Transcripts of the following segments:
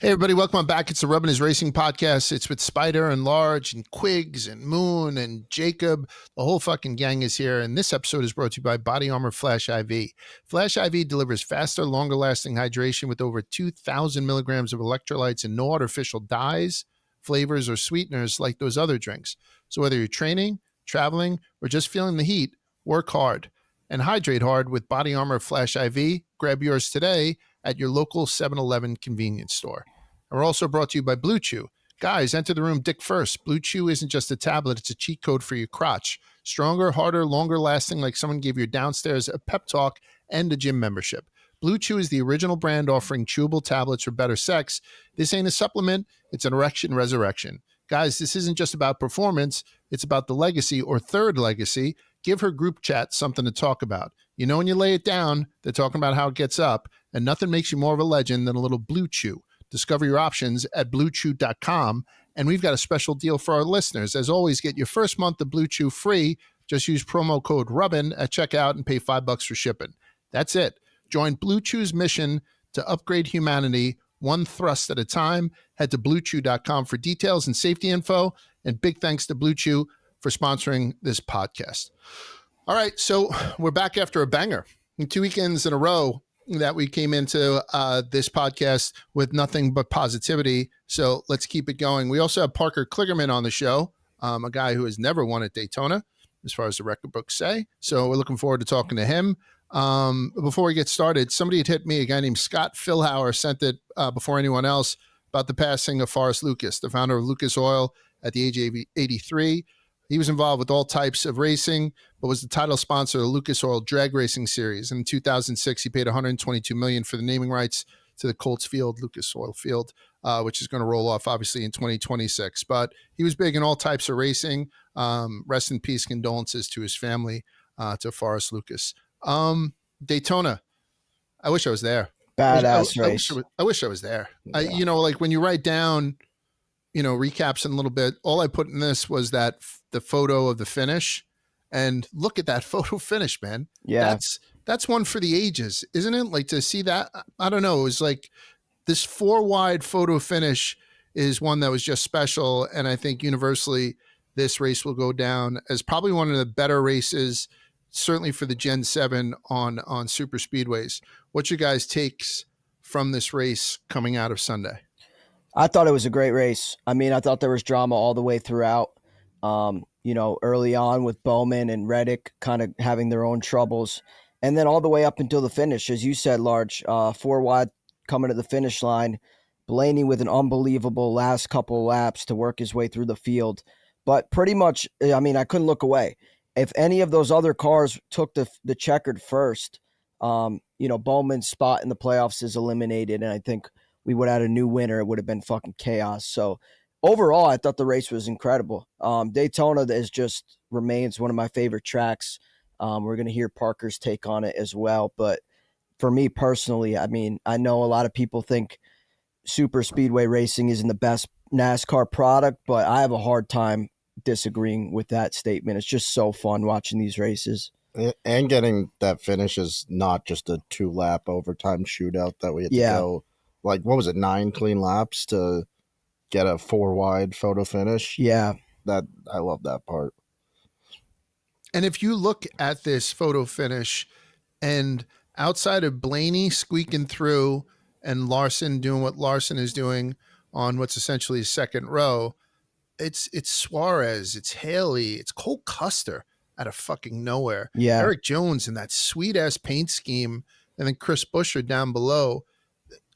Hey, everybody, welcome back. It's the Rubbin is Racing podcast. It's with Spider and Large and Quigs and Moon and Jacob. The whole fucking gang is here. And this episode is brought to you by Body Armor Flash IV. Flash IV delivers faster, longer lasting hydration with over 2,000 milligrams of electrolytes and no artificial dyes, flavors, or sweeteners like those other drinks. So whether you're training, traveling, or just feeling the heat, work hard and hydrate hard with Body Armor Flash IV. Grab yours today at your local 7-Eleven convenience store. And we're also brought to you by Blue Chew. Guys, enter the room dick first. Blue Chew isn't just a tablet, it's a cheat code for your crotch. Stronger, harder, longer lasting, like someone gave your downstairs a pep talk and a gym membership. Blue Chew is the original brand offering chewable tablets for better sex. This ain't a supplement, it's an erection resurrection. Guys, this isn't just about performance, it's about the legacy or third legacy. Give her group chat something to talk about. You know, when you lay it down, they're talking about how it gets up, and nothing makes you more of a legend than a little Blue Chew. Discover your options at bluechew.com, and we've got a special deal for our listeners. As always, get your first month of Blue Chew free. Just use promo code Rubbin at checkout and pay $5 for shipping. That's it. Join Blue Chew's mission to upgrade humanity one thrust at a time. Head to bluechew.com for details and safety info, and big thanks to Blue Chew for sponsoring this podcast. All right, so we're back after a banger. 2 weekends in a row that we came into this podcast with nothing but positivity. So let's keep it going. We also have Parker Kligerman on the show, a guy who has never won at Daytona, as far as the record books say. So we're looking forward to talking to him. Before we get started, somebody had hit me, a guy named Scott Philhauer sent it before anyone else, about the passing of Forrest Lucas, the founder of Lucas Oil at the age of 83. He was involved with all types of racing, but was the title sponsor of the Lucas Oil Drag Racing Series. In 2006, he paid $122 million for the naming rights to the Colts Field, Lucas Oil Field, which is going to roll off, obviously, in 2026. But he was big in all types of racing. Rest in peace, condolences to his family, to Forrest Lucas. Daytona, I wish I was there. Badass race. I wish I was there. Yeah. You know, like when you write down, you know, recaps in a little bit, all I put in this was that the photo of the finish, and look at that photo finish, man. Yeah. That's one for the ages, isn't it? Like, to see that, I don't know. It was like this 4-wide photo finish is one that was just special. And I think universally this race will go down as probably one of the better races, certainly for the Gen 7 on super speedways. What's your guys' takes from this race coming out of Sunday? I thought it was a great race. I mean, I thought there was drama all the way throughout. You know, early on with Bowman and Reddick kind of having their own troubles. And then all the way up until the finish, as you said, Large, 4 wide coming to the finish line. Blaney with an unbelievable last couple laps to work his way through the field. But pretty much, I mean, I couldn't look away. If any of those other cars took the checkered first, you know, Bowman's spot in the playoffs is eliminated. And I think we would have had a new winner. It would have been fucking chaos. So overall, I thought the race was incredible. Daytona is just remains one of my favorite tracks. We're going to hear Parker's take on it as well. But for me personally, I mean, I know a lot of people think super speedway racing isn't the best NASCAR product, but I have a hard time disagreeing with that statement. It's just so fun watching these races. And getting that finish is not just a 2-lap overtime shootout that we had to go, like, what was it, 9 clean laps to get a 4-wide photo finish? Yeah. I love that part. And if you look at this photo finish, and outside of Blaney squeaking through and Larson doing what Larson is doing on what's essentially his second row, it's Suarez, it's Haley, it's Cole Custer out of fucking nowhere. Yeah. Eric Jones in that sweet-ass paint scheme, and then Chris Buescher down below.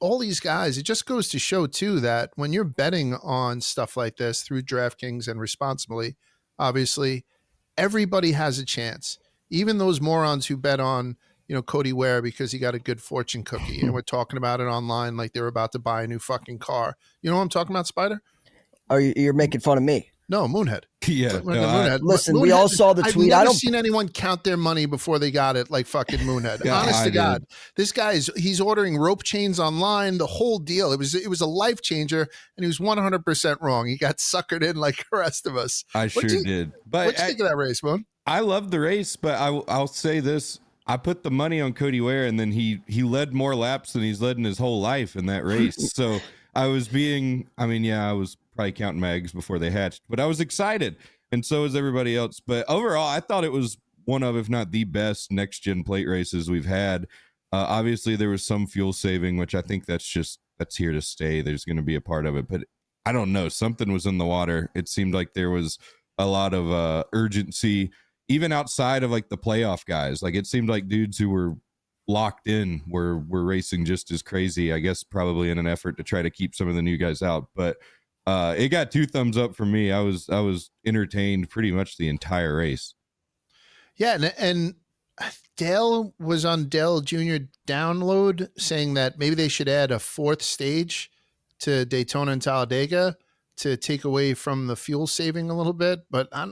All these guys, it just goes to show, too, that when you're betting on stuff like this through DraftKings and responsibly, obviously, everybody has a chance. Even those morons who bet on, you know, Cody Ware because he got a good fortune cookie, and we're talking about it online like they were about to buy a new fucking car. You know what I'm talking about, Spider? Are you're making fun of me? No, Moonhead. Yeah. Moonhead. Listen, Moonhead, we all saw the tweet. I've never seen anyone count their money before they got it like fucking Moonhead. Yeah, Honest to God. did. This guy he's ordering rope chains online, the whole deal. It was a life changer, and he was 100% wrong. He got suckered in like the rest of us. I sure did. But What'd you think of that race, Moon? I love the race, but I'll say this. I put the money on Cody Ware, and then he led more laps than he's led in his whole life in that race. So I was being, I mean, yeah, I was probably counting my eggs before they hatched, but I was excited. And so is everybody else. But overall, I thought it was one of, if not the best next gen plate races we've had. Obviously there was some fuel saving, which I think that's here to stay. There's going to be a part of it, but I don't know. Something was in the water. It seemed like there was a lot of urgency, even outside of like the playoff guys. Like it seemed like dudes who were locked in were racing just as crazy, I guess, probably in an effort to try to keep some of the new guys out. But it got 2 thumbs up for me. I was entertained pretty much the entire race. Yeah, and Dale was on Dale Jr. Download saying that maybe they should add a 4th stage to Daytona and Talladega to take away from the fuel saving a little bit. But I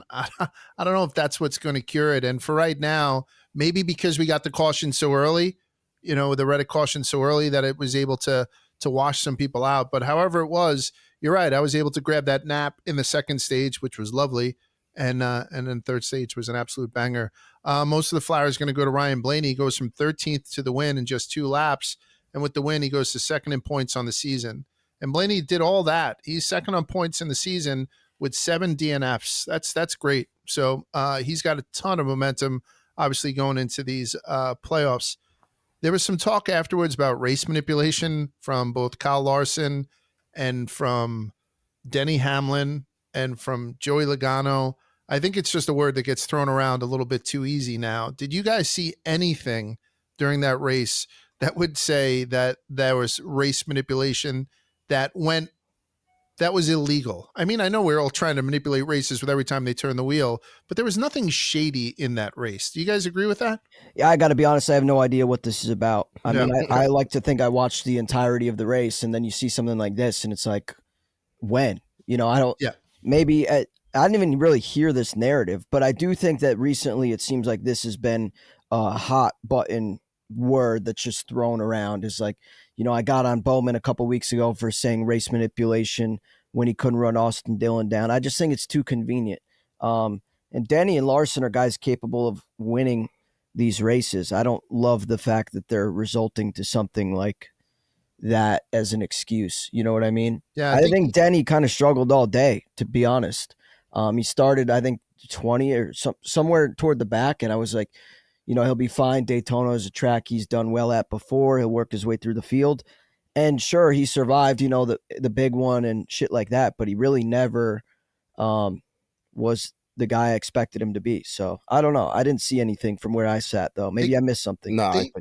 don't know if that's what's going to cure it. And for right now, maybe because we got the caution so early, the Reddick caution so early that it was able to wash some people out. But however it was, you're right. I was able to grab that nap in the 2nd stage, which was lovely. And then 3rd stage was an absolute banger. Most of the flowers going to go to Ryan Blaney. He goes from 13th to the win in just 2 laps. And with the win, he goes to 2nd in points on the season. And Blaney did all that. He's 2nd on points in the season with 7 DNFs. That's great. So he's got a ton of momentum, obviously, going into these playoffs. There was some talk afterwards about race manipulation from both Kyle Larson and from Denny Hamlin and from Joey Logano. I think it's just a word that gets thrown around a little bit too easy now. Did you guys see anything during that race that would say that there was race manipulation that was illegal? I mean, I know we're all trying to manipulate races with every time they turn the wheel, but there was nothing shady in that race. Do you guys agree with that? Yeah, I got to be honest. I have no idea what this is about. I mean, I like to think I watched the entirety of the race, and then you see something like this, and it's like, when? I don't. Yeah. Maybe I didn't even really hear this narrative, but I do think that recently it seems like this has been a hot button word that's just thrown around. Is like, I got on Bowman a couple weeks ago for saying race manipulation when he couldn't run Austin Dillon down. I just think it's too convenient. And Denny and Larson are guys capable of winning these races. I don't love the fact that they're resulting to something like that as an excuse. You know what I mean? Yeah, I think Denny kind of struggled all day, to be honest. He started, I think, 20 or somewhere toward the back, and I was like, he'll be fine. Daytona is a track he's done well at before. He'll work his way through the field. And sure, he survived, the big one and shit like that, but he really never was the guy I expected him to be. So I don't know. I didn't see anything from where I sat, though. Maybe I missed something. No, They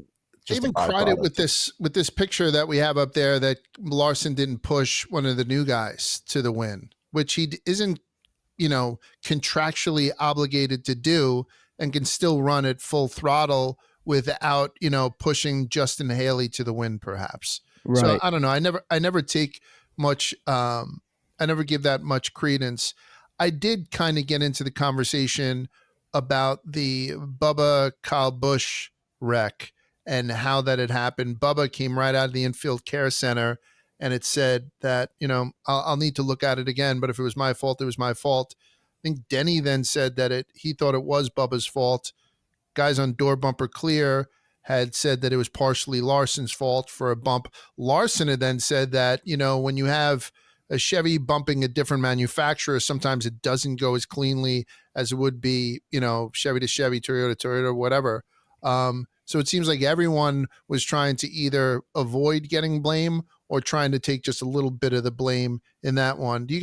even cried it with this picture that we have up there that Larson didn't push one of the new guys to the win, which he isn't, contractually obligated to do, and can still run at full throttle without, pushing Justin Haley to the win, perhaps. Right. So I don't know. I never take much. I never give that much credence. I did kind of get into the conversation about the Bubba Kyle Busch wreck and how that had happened. Bubba came right out of the infield care center, and it said that, I'll need to look at it again, but if it was my fault, it was my fault. I think Denny then said that he thought it was Bubba's fault. Guys on Door Bumper Clear had said that it was partially Larson's fault for a bump. Larson had then said that, when you have a Chevy bumping a different manufacturer, sometimes it doesn't go as cleanly as it would be, Chevy to Chevy, Toyota to Toyota, whatever. So it seems like everyone was trying to either avoid getting blame or trying to take just a little bit of the blame in that one. Did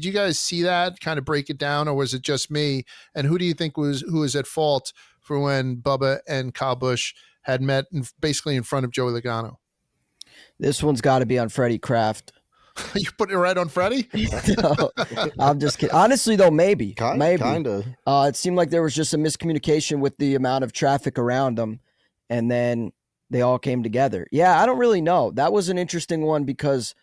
you guys see that, kind of break it down, or was it just me? And who do you think who was at fault for when Bubba and Kyle Busch had met basically in front of Joey Logano? This one's got to be on Freddie Kraft. You putting it right on Freddie? No, I'm just kidding. Honestly, though, maybe. Kind of. It seemed like there was just a miscommunication with the amount of traffic around them, and then they all came together. Yeah, I don't really know. That was an interesting one because,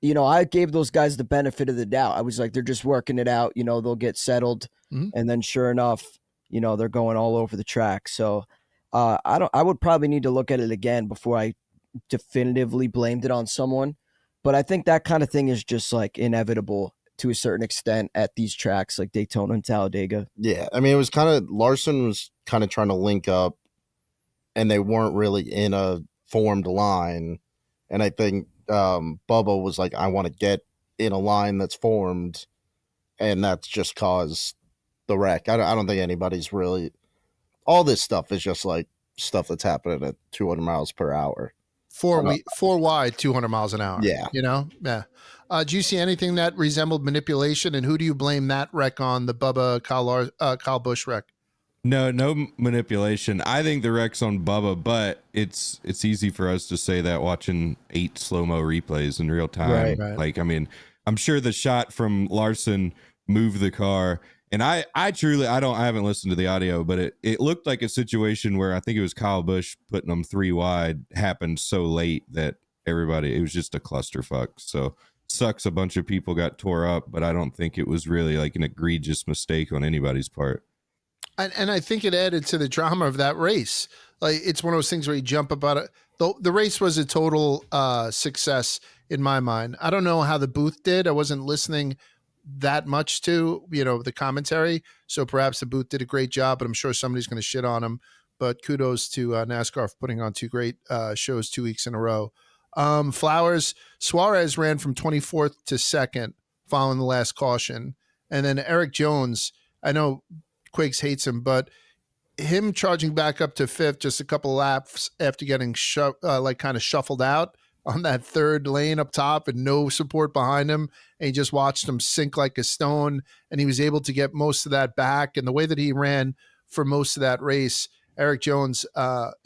I gave those guys the benefit of the doubt. I was like, they're just working it out. They'll get settled. Mm-hmm. And then sure enough, they're going all over the track. So I would probably need to look at it again before I definitively blamed it on someone. But I think that kind of thing is just like inevitable to a certain extent at these tracks like Daytona and Talladega. Yeah. I mean, it was Larson was kind of trying to link up, and they weren't really in a formed line. And I think Bubba was like, I want to get in a line that's formed, and that's just caused the wreck. I don't think anybody's really, all this stuff is just like stuff that's happening at 200 miles per hour. Four wide, 200 miles an hour. Yeah. You know? Yeah. Do you see anything that resembled manipulation, and who do you blame that wreck on, the Bubba Kyle Busch wreck? No manipulation. I think the wreck's on Bubba, but it's easy for us to say that watching 8 slow-mo replays in real time. Right. Like, I mean, I'm sure the shot from Larson moved the car, and I haven't listened to the audio, but it looked like a situation where I think it was Kyle Busch putting them 3 wide happened so late that it was just a clusterfuck. So sucks a bunch of people got tore up, but I don't think it was really like an egregious mistake on anybody's part. And I think it added to the drama of that race. Like, it's one of those things where you jump about it. The race was a total success in my mind. I don't know how the booth did. I wasn't listening that much to, the commentary. So perhaps the booth did a great job, but I'm sure somebody's going to shit on them. But kudos to NASCAR for putting on 2 great shows 2 weeks in a row. Suarez ran from 24th to 2nd following the last caution. And then Eric Jones, I know Quigs hates him, but him charging back up to 5th just a couple of laps after getting kind of shuffled out on that 3rd lane up top and no support behind him, and you just watched him sink like a stone, and he was able to get most of that back. And the way that he ran for most of that race, Eric Jones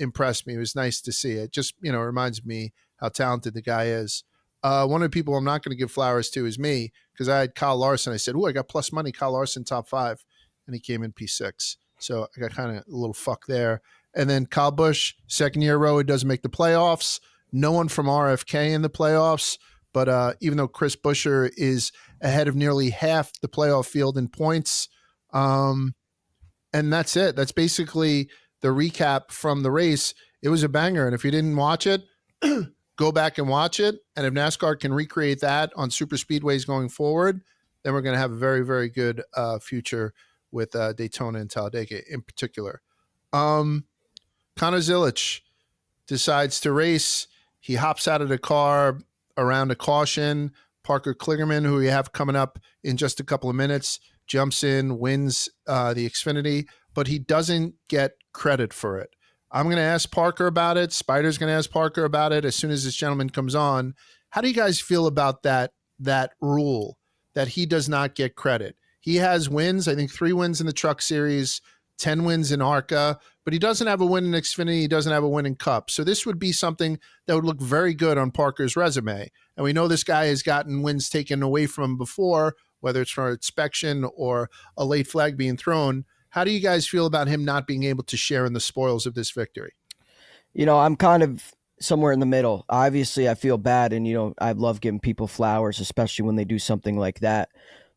impressed me. It was nice to see. It just reminds me how talented the guy is. One of the people I'm not going to give flowers to is me, because I had Kyle Larson. I said, I got plus money, Kyle Larson top 5. And he came in P6. So I got kind of a little fuck there. And then Kyle Busch, 2nd year row, he doesn't make the playoffs. No one from RFK in the playoffs. But even though Chris Buescher is ahead of nearly half the playoff field in points. And that's it. That's basically the recap from the race. It was a banger. And if you didn't watch it, go back and watch it. And if NASCAR can recreate that on super speedways going forward, then we're going to have a very, very good future with Daytona and Talladega in particular. Connor Zilch decides to race. He hops out of the car around a caution. Parker Kligerman, who we have coming up in just a couple of minutes, jumps in, wins the Xfinity, but he doesn't get credit for it. I'm going to ask Parker about it. Spider's going to ask Parker about it as soon as this gentleman comes on. How do you guys feel about that rule that he does not get credit? He has wins, I think 3 wins in the Truck Series, 10 wins in ARCA, but he doesn't have a win in Xfinity. He doesn't have a win in Cup. So this would be something that would look very good on Parker's resume. And we know this guy has gotten wins taken away from him before, whether it's for inspection or a late flag being thrown. How do you guys feel about him not being able to share in the spoils of this victory? I'm kind of somewhere in the middle. Obviously, I feel bad, and, I love giving people flowers, especially when they do something like that.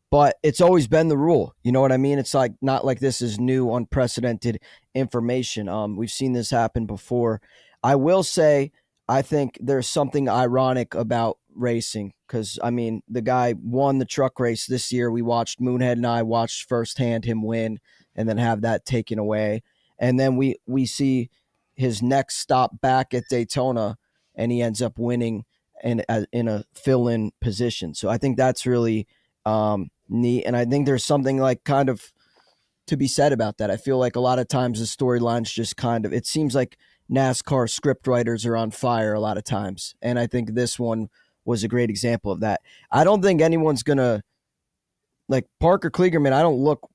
But it's always been the rule. You know what I mean? It's like not like this is new, unprecedented information. We've seen this happen before. I will say I think there's something ironic about racing because, the guy won the truck race this year. We watched, Moonhead and I watched firsthand him win and then have that taken away. And then we see his next stop back at Daytona, and he ends up winning in a fill-in position. So I think that's really neat. And I think there's something like kind of to be said about that. I feel like a lot of times the storylines just it seems like NASCAR script writers are on fire a lot of times. And I think this one was a great example of that. I don't think anyone's going to, like Parker Kligerman, I don't look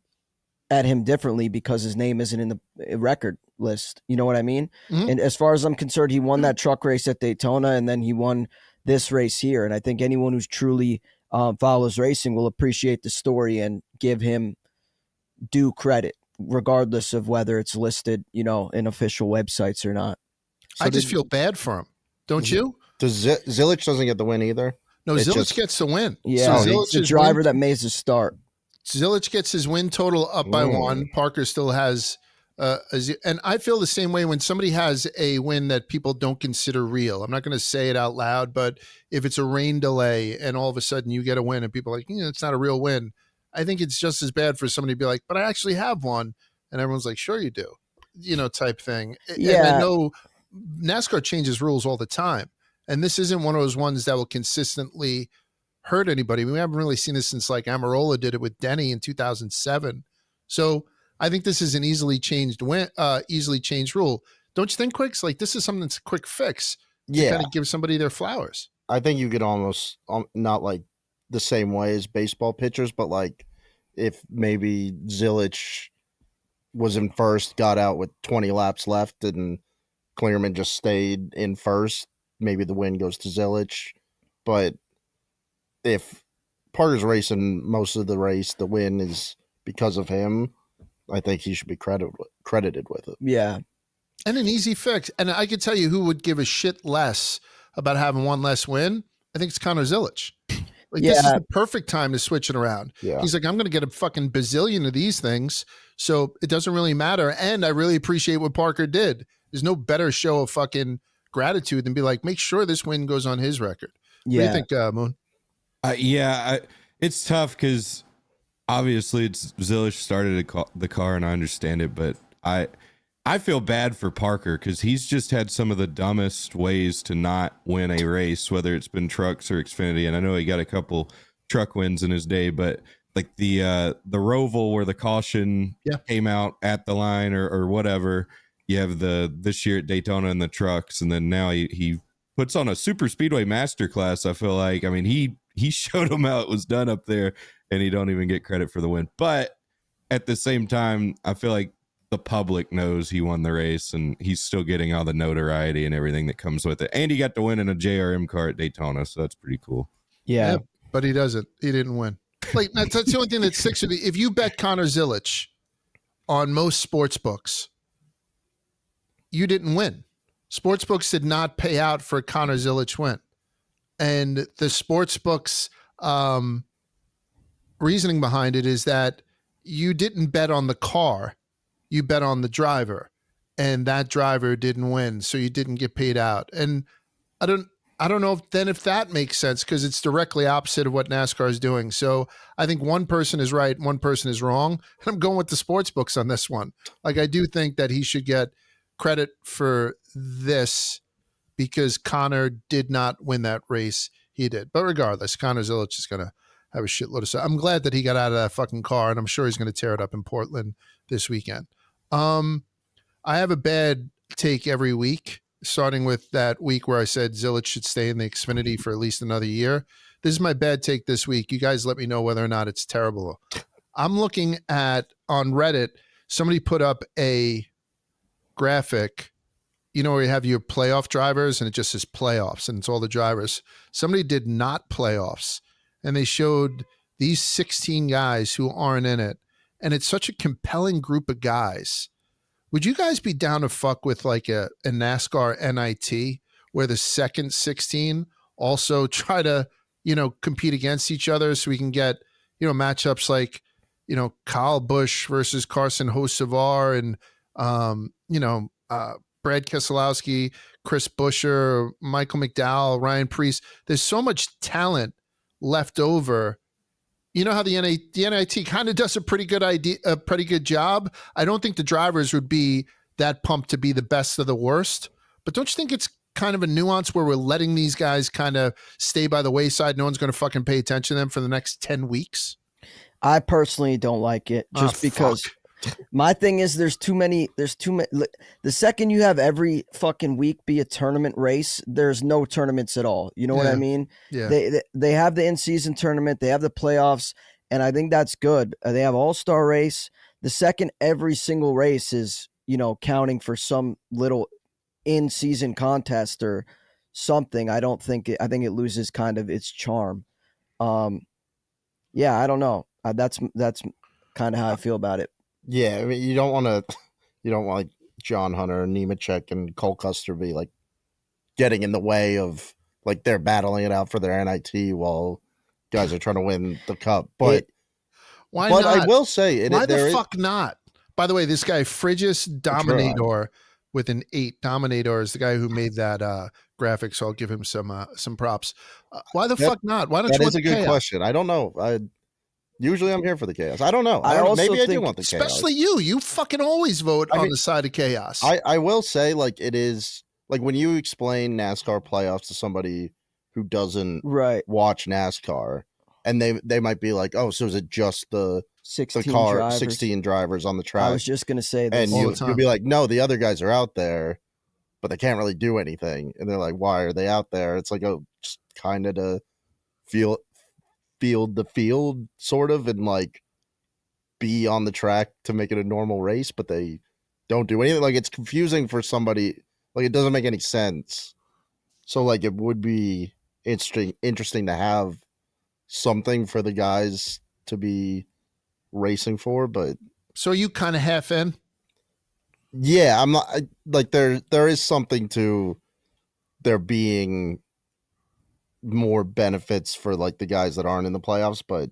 at him differently because his name isn't in the record list. You know what I mean? Mm-hmm. And as far as I'm concerned, he won that truck race at Daytona, and then he won this race here. And I think anyone who's truly follows racing will appreciate the story and give him due credit, regardless of whether it's listed, in official websites or not. So I just feel bad for him. Don't you? Zilch doesn't get the win either? No, Zilch gets the win. Yeah, so he's the driver that made his start. Zilch gets his win total up by 1. Parker still has and I feel the same way when somebody has a win that people don't consider real. I'm not going to say it out loud, but if it's a rain delay and all of a sudden you get a win and people are like, it's not a real win. I think it's just as bad for somebody to be like, but I actually have one. And everyone's like, sure you do, type thing. Yeah. And I know NASCAR changes rules all the time. And this isn't one of those ones that will consistently hurt anybody. We haven't really seen this since like Amarola did it with Denny in 2007. So I think this is an easily changed rule. Don't you think, Quicks? Like this is something that's a quick fix to kind of give somebody their flowers. I think you could almost not like the same way as baseball pitchers, but like if maybe Zilch was in first, got out with 20 laps left, and Kligerman just stayed in first, maybe the win goes to Zilch. But if Parker's racing most of the race, the win is because of him, I think he should be credited with it. Yeah. And an easy fix. And I could tell you who would give a shit less about having one less win. I think it's Connor Zilch. Like this is the perfect time to switch it around. Yeah. He's like, I'm going to get a fucking bazillion of these things, so it doesn't really matter. And I really appreciate what Parker did. There's no better show of fucking gratitude than be like, make sure this win goes on his record. What do you think, Moon? It's tough because obviously it's Zilch started the car, and I understand it, but I feel bad for Parker because he's just had some of the dumbest ways to not win a race, whether it's been trucks or Xfinity. And I know he got a couple truck wins in his day, but like the Roval where the caution came out at the line or whatever. You have this year at Daytona in the trucks, and then now he puts on a super speedway masterclass. I feel like, I mean, he showed him how it was done up there, and he don't even get credit for the win. But at the same time, I feel like the public knows he won the race, and he's still getting all the notoriety and everything that comes with it. And he got to win in a JRM car at Daytona, so that's pretty cool. Yeah, but he doesn't. He didn't win. Like that's the only thing that sticks with me. If you bet Connor Zilch on most sports books, you didn't win. Sports books did not pay out for a Connor Zilch win, and the sports books reasoning behind it is that you didn't bet on the car. You bet on the driver, and that driver didn't win, so you didn't get paid out. And I don't know if that makes sense, because it's directly opposite of what NASCAR is doing. So I think one person is right, one person is wrong. I'm going with the sports books on this one. Like I do think that he should get credit for this because Connor did not win that race. He did. But regardless, Connor Zilch is going to have a shitload of stuff. I'm glad that he got out of that fucking car, and I'm sure he's going to tear it up in Portland this weekend. I have a bad take every week, starting with that week where I said Zilch should stay in the Xfinity for at least another year. This is my bad take this week. You guys let me know whether or not it's terrible. I'm looking at, on Reddit, somebody put up a graphic, you know, where you have your playoff drivers and it just says playoffs and it's all the drivers. Somebody did not playoffs, and they showed these 16 guys who aren't in it. And it's such a compelling group of guys. Would you guys be down to fuck with like a NASCAR NIT where the second 16 also try to, you know, compete against each other so we can get, you know, matchups like, you know, Kyle Busch versus Carson Hocevar and, Brad Keselowski, Chris Buescher, Michael McDowell, Ryan Preece. There's so much talent left over. You know how the NIT kind of does a pretty good job. I don't think the drivers would be that pumped to be the best of the worst. But don't you think it's kind of a nuance where we're letting these guys kind of stay by the wayside? No one's going to fucking pay attention to them for the next 10 weeks. I personally don't like it just because my thing is there's too many. The second you have every fucking week be a tournament race, there's no tournaments at all. You know what I mean? Yeah. They have the in-season tournament, they have the playoffs, and I think that's good. They have all-star race. The second every single race is, you know, counting for some little in-season contest or something, I think it loses kind of its charm. I don't know. That's kind of how I feel about it. Yeah, I mean, you don't want like John Hunter, Nemechek, and Cole Custer be like getting in the way of like they're battling it out for their NIT while guys are trying to win the cup. But why not? I will say, why the fuck not? By the way, this guy Frigus Dominator with an 8. Dominator is the guy who made that graphic, so I'll give him some props. Why the fuck not? Why don't you want the chaos? That is a good question. I don't know. Usually I'm here for the chaos. I don't know. Maybe I do want the chaos. Especially you. You fucking always vote on the side of chaos. I will say, like, it is like when you explain NASCAR playoffs to somebody who doesn't Right. watch NASCAR, and they might be like, oh, so is it just the 16 car drivers. 16 drivers on the track? I was just gonna say this. And all the you'll time. be like, no, the other guys are out there, but they can't really do anything. And they're like, why are they out there? It's like, oh, just kind of to field the field sort of, and like be on the track to make it a normal race, but they don't do anything. Like, it's confusing for somebody. Like, it doesn't make any sense. So like, it would be interesting to have something for the guys to be racing for, but So you kind of half in? yeah, I'm not like there is something to there being more benefits for like the guys that aren't in the playoffs, but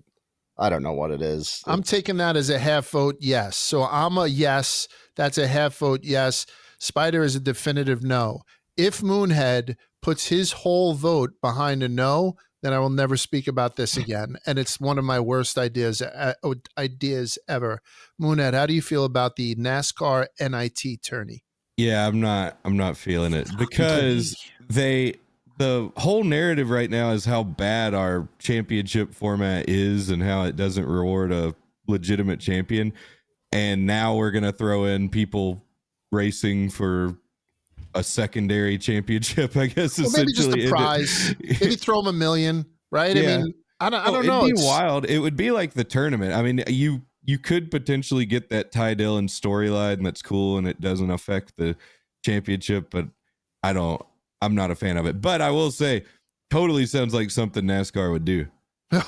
I don't know what it is. I'm taking that as a half vote yes. So I'm a yes. That's a half vote yes. Spider is a definitive no. If Moonhead puts his whole vote behind a no, then I will never speak about this again. And it's one of my worst ideas ever. Moonhead, how do you feel about the NASCAR NIT tourney? Yeah, I'm not feeling it because the whole narrative right now is how bad our championship format is and how it doesn't reward a legitimate champion. And now we're going to throw in people racing for a secondary championship, I guess. Well, maybe just essentially a prize. Maybe throw them $1 million, right? Yeah. I mean, I don't it'd know. be wild. It would be like the tournament. I mean, you could potentially get that Ty Dillon storyline that's cool and it doesn't affect the championship, but I'm not a fan of it. But I will say, totally sounds like something NASCAR would do.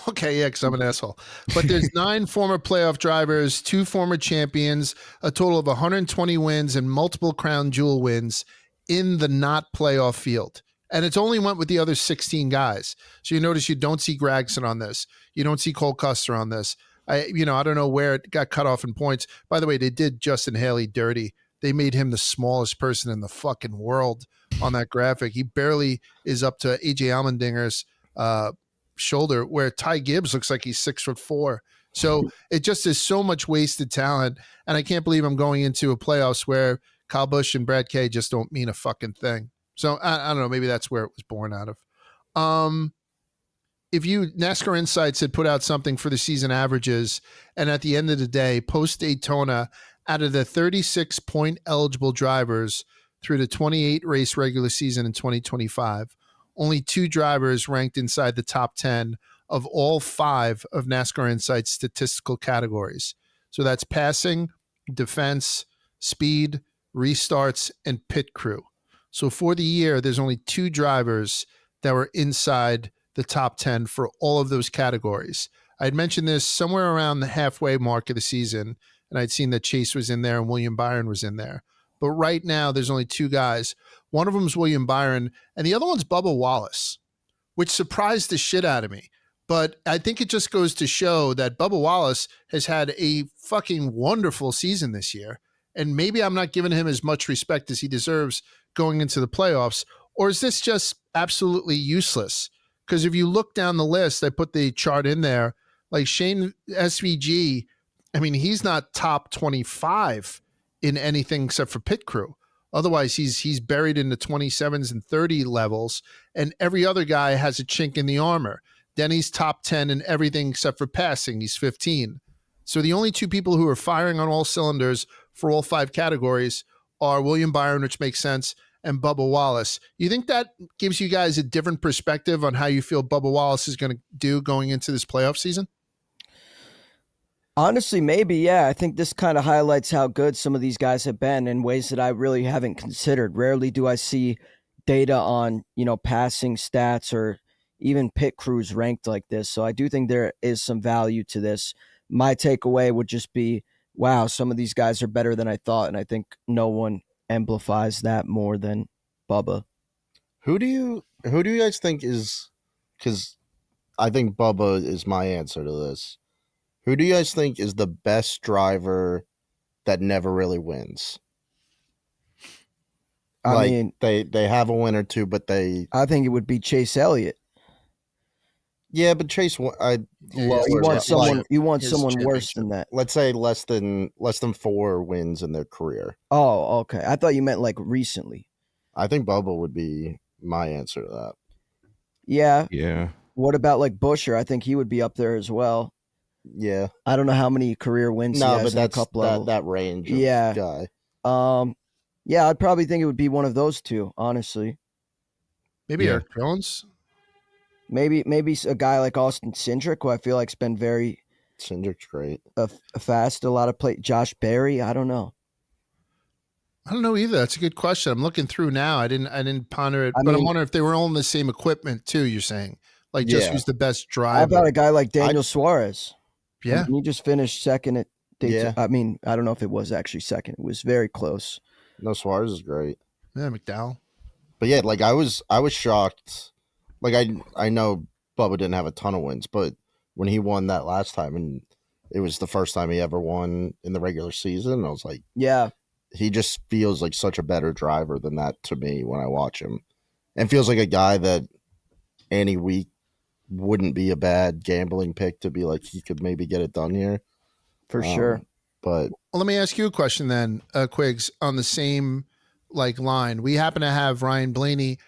Okay, yeah, because I'm an asshole. But there's 9 former playoff drivers, 2 former champions, a total of 120 wins and multiple crown jewel wins in the not playoff field. And it's only went with the other 16 guys. So you notice you don't see Gragson on this. You don't see Cole Custer on this. I don't know where it got cut off in points. By the way, they did Justin Haley dirty. They made him the smallest person in the fucking world on that graphic. He barely is up to AJ Allmendinger's shoulder, where Ty Gibbs looks like he's 6'4". So it just is so much wasted talent. And I can't believe I'm going into a playoffs where Kyle Busch and Brad Kay just don't mean a fucking thing. So I don't know. Maybe that's where it was born out of. If NASCAR Insights had put out something for the season averages, and at the end of the day, post Daytona, out of the 36 point eligible drivers through the 28 race regular season in 2025, only 2 drivers ranked inside the top 10 of all 5 of NASCAR Insights statistical categories. So that's passing, defense, speed, restarts, and pit crew. So for the year, there's only 2 drivers that were inside the top 10 for all of those categories. I'd mentioned this somewhere around the halfway mark of the season, and I'd seen that Chase was in there and William Byron was in there. But right now, there's only 2 guys. One of them is William Byron, and the other one's Bubba Wallace, which surprised the shit out of me. But I think it just goes to show that Bubba Wallace has had a fucking wonderful season this year. And maybe I'm not giving him as much respect as he deserves going into the playoffs. Or is this just absolutely useless? Because if you look down the list, I put the chart in there, like Shane SVG, I mean, he's not top 25 in anything except for pit crew. Otherwise, he's buried in the 27s and 30 levels, and every other guy has a chink in the armor. Denny's top 10 in everything except for passing. He's 15. So the only 2 people who are firing on all cylinders for all 5 categories are William Byron, which makes sense, and Bubba Wallace. You think that gives you guys a different perspective on how you feel Bubba Wallace is going to do going into this playoff season? Honestly, maybe, yeah. I think this kind of highlights how good some of these guys have been in ways that I really haven't considered. Rarely do I see data on, passing stats or even pit crews ranked like this. So I do think there is some value to this. My takeaway would just be, wow, some of these guys are better than I thought. And I think no one amplifies that more than Bubba. Who do you guys think is, because I think Bubba is my answer to this. Who do you guys think is the best driver that never really wins? I mean, they have a win or 2, but I think it would be Chase Elliott. Yeah, but Chase, You want someone worse than that. Let's say less than 4 wins in their career. Oh, okay. I thought you meant like recently. I think Bubba would be my answer to that. Yeah. Yeah. What about like Busher? I think he would be up there as well. Yeah. I don't know how many career wins he No, has but in a that's cup level. that range of Yeah. guy. Yeah, I'd probably think it would be one of those two, honestly. Maybe Yeah. Eric Jones. Maybe a guy like Austin Cindric, who I feel like's been very Cindric's great. fast. A lot of play. Josh Berry. I don't know. I don't know either. That's a good question. I'm looking through now. I didn't ponder it, I but I'm mean- wondering if they were all in the same equipment too. You're saying like just Yeah. who's the best How driver? about a guy like Daniel Suarez? Yeah. I mean, he just finished second at Daytona. Yeah. I mean, I don't know if it was actually second. It was very close. No, Suarez is great. Yeah, McDowell. But yeah, like I was shocked. Like I know Bubba didn't have a ton of wins, but when he won that last time, and it was the first time he ever won in the regular season, I was like, Yeah. he just feels like such a better driver than that to me when I watch him, and feels like a guy that any week wouldn't be a bad gambling pick to be like he could maybe get it done here. For sure. But Well, let me ask you a question then, Quigs, on the same like line. We happen to have Ryan Blaney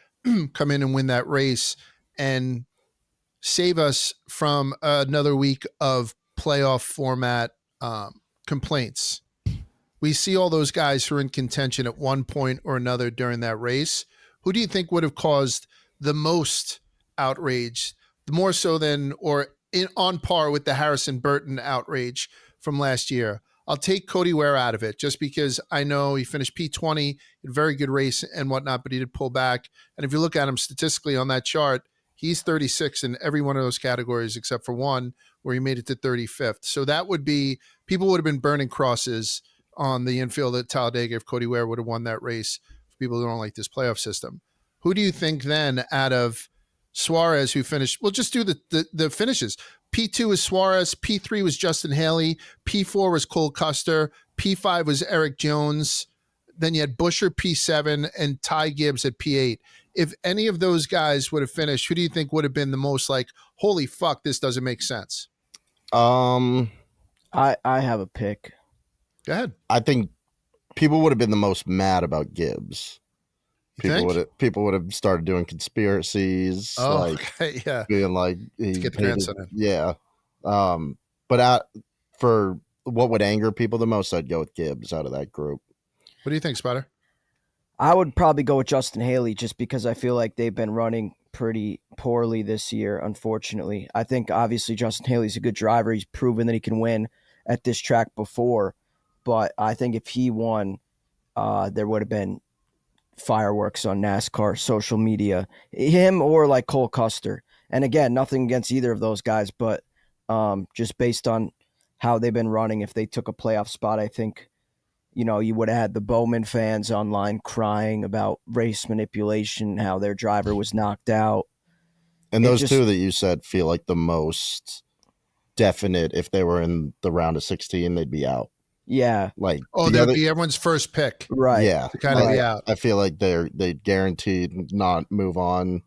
come in and win that race and save us from another week of playoff format complaints. We see all those guys who are in contention at one point or another during that race. Who do you think would have caused the most outrage, more so than or on par with the Harrison Burton outrage from last year? I'll take Cody Ware out of it just because I know he finished P20, a very good race and whatnot, but he did pull back. And if you look at him statistically on that chart, he's 36 in every one of those categories except for one where he made it to 35th. So that would be, people would have been burning crosses on the infield at Talladega if Cody Ware would have won that race for people who don't like this playoff system. Who do you think then out of Suarez, who finished, we'll just do the finishes. P2 was Suarez, P3 was Justin Haley, P4 was Cole Custer, P5 was Eric Jones. Then you had Busher P7 and Ty Gibbs at P8. If any of those guys would have finished, who do you think would have been the most like, holy fuck, this doesn't make sense? I have a pick. Go ahead. I think people would have been the most mad about Gibbs. You think? People would have started doing conspiracies, Oh, like okay, yeah. being like he get the hated- grandson in. yeah. But for what would anger people the most, I'd go with Gibbs out of that group. What do you think, Spider? I would probably go with Justin Haley just because I feel like they've been running pretty poorly this year, unfortunately. I think obviously Justin Haley's a good driver. He's proven that he can win at this track before. But I think if he won, there would have been fireworks on NASCAR social media. Him or like Cole Custer. And again, nothing against either of those guys, but just based on how they've been running, if they took a playoff spot, I think, you know, you would have had the Bowman fans online crying about race manipulation, how their driver was knocked out. And those two that you said feel like the most definite. If they were in the round of 16, they'd be out. Yeah. Like, Oh, that would be everyone's first pick. Right. Yeah. To kind of be out. I feel like they guaranteed not move on.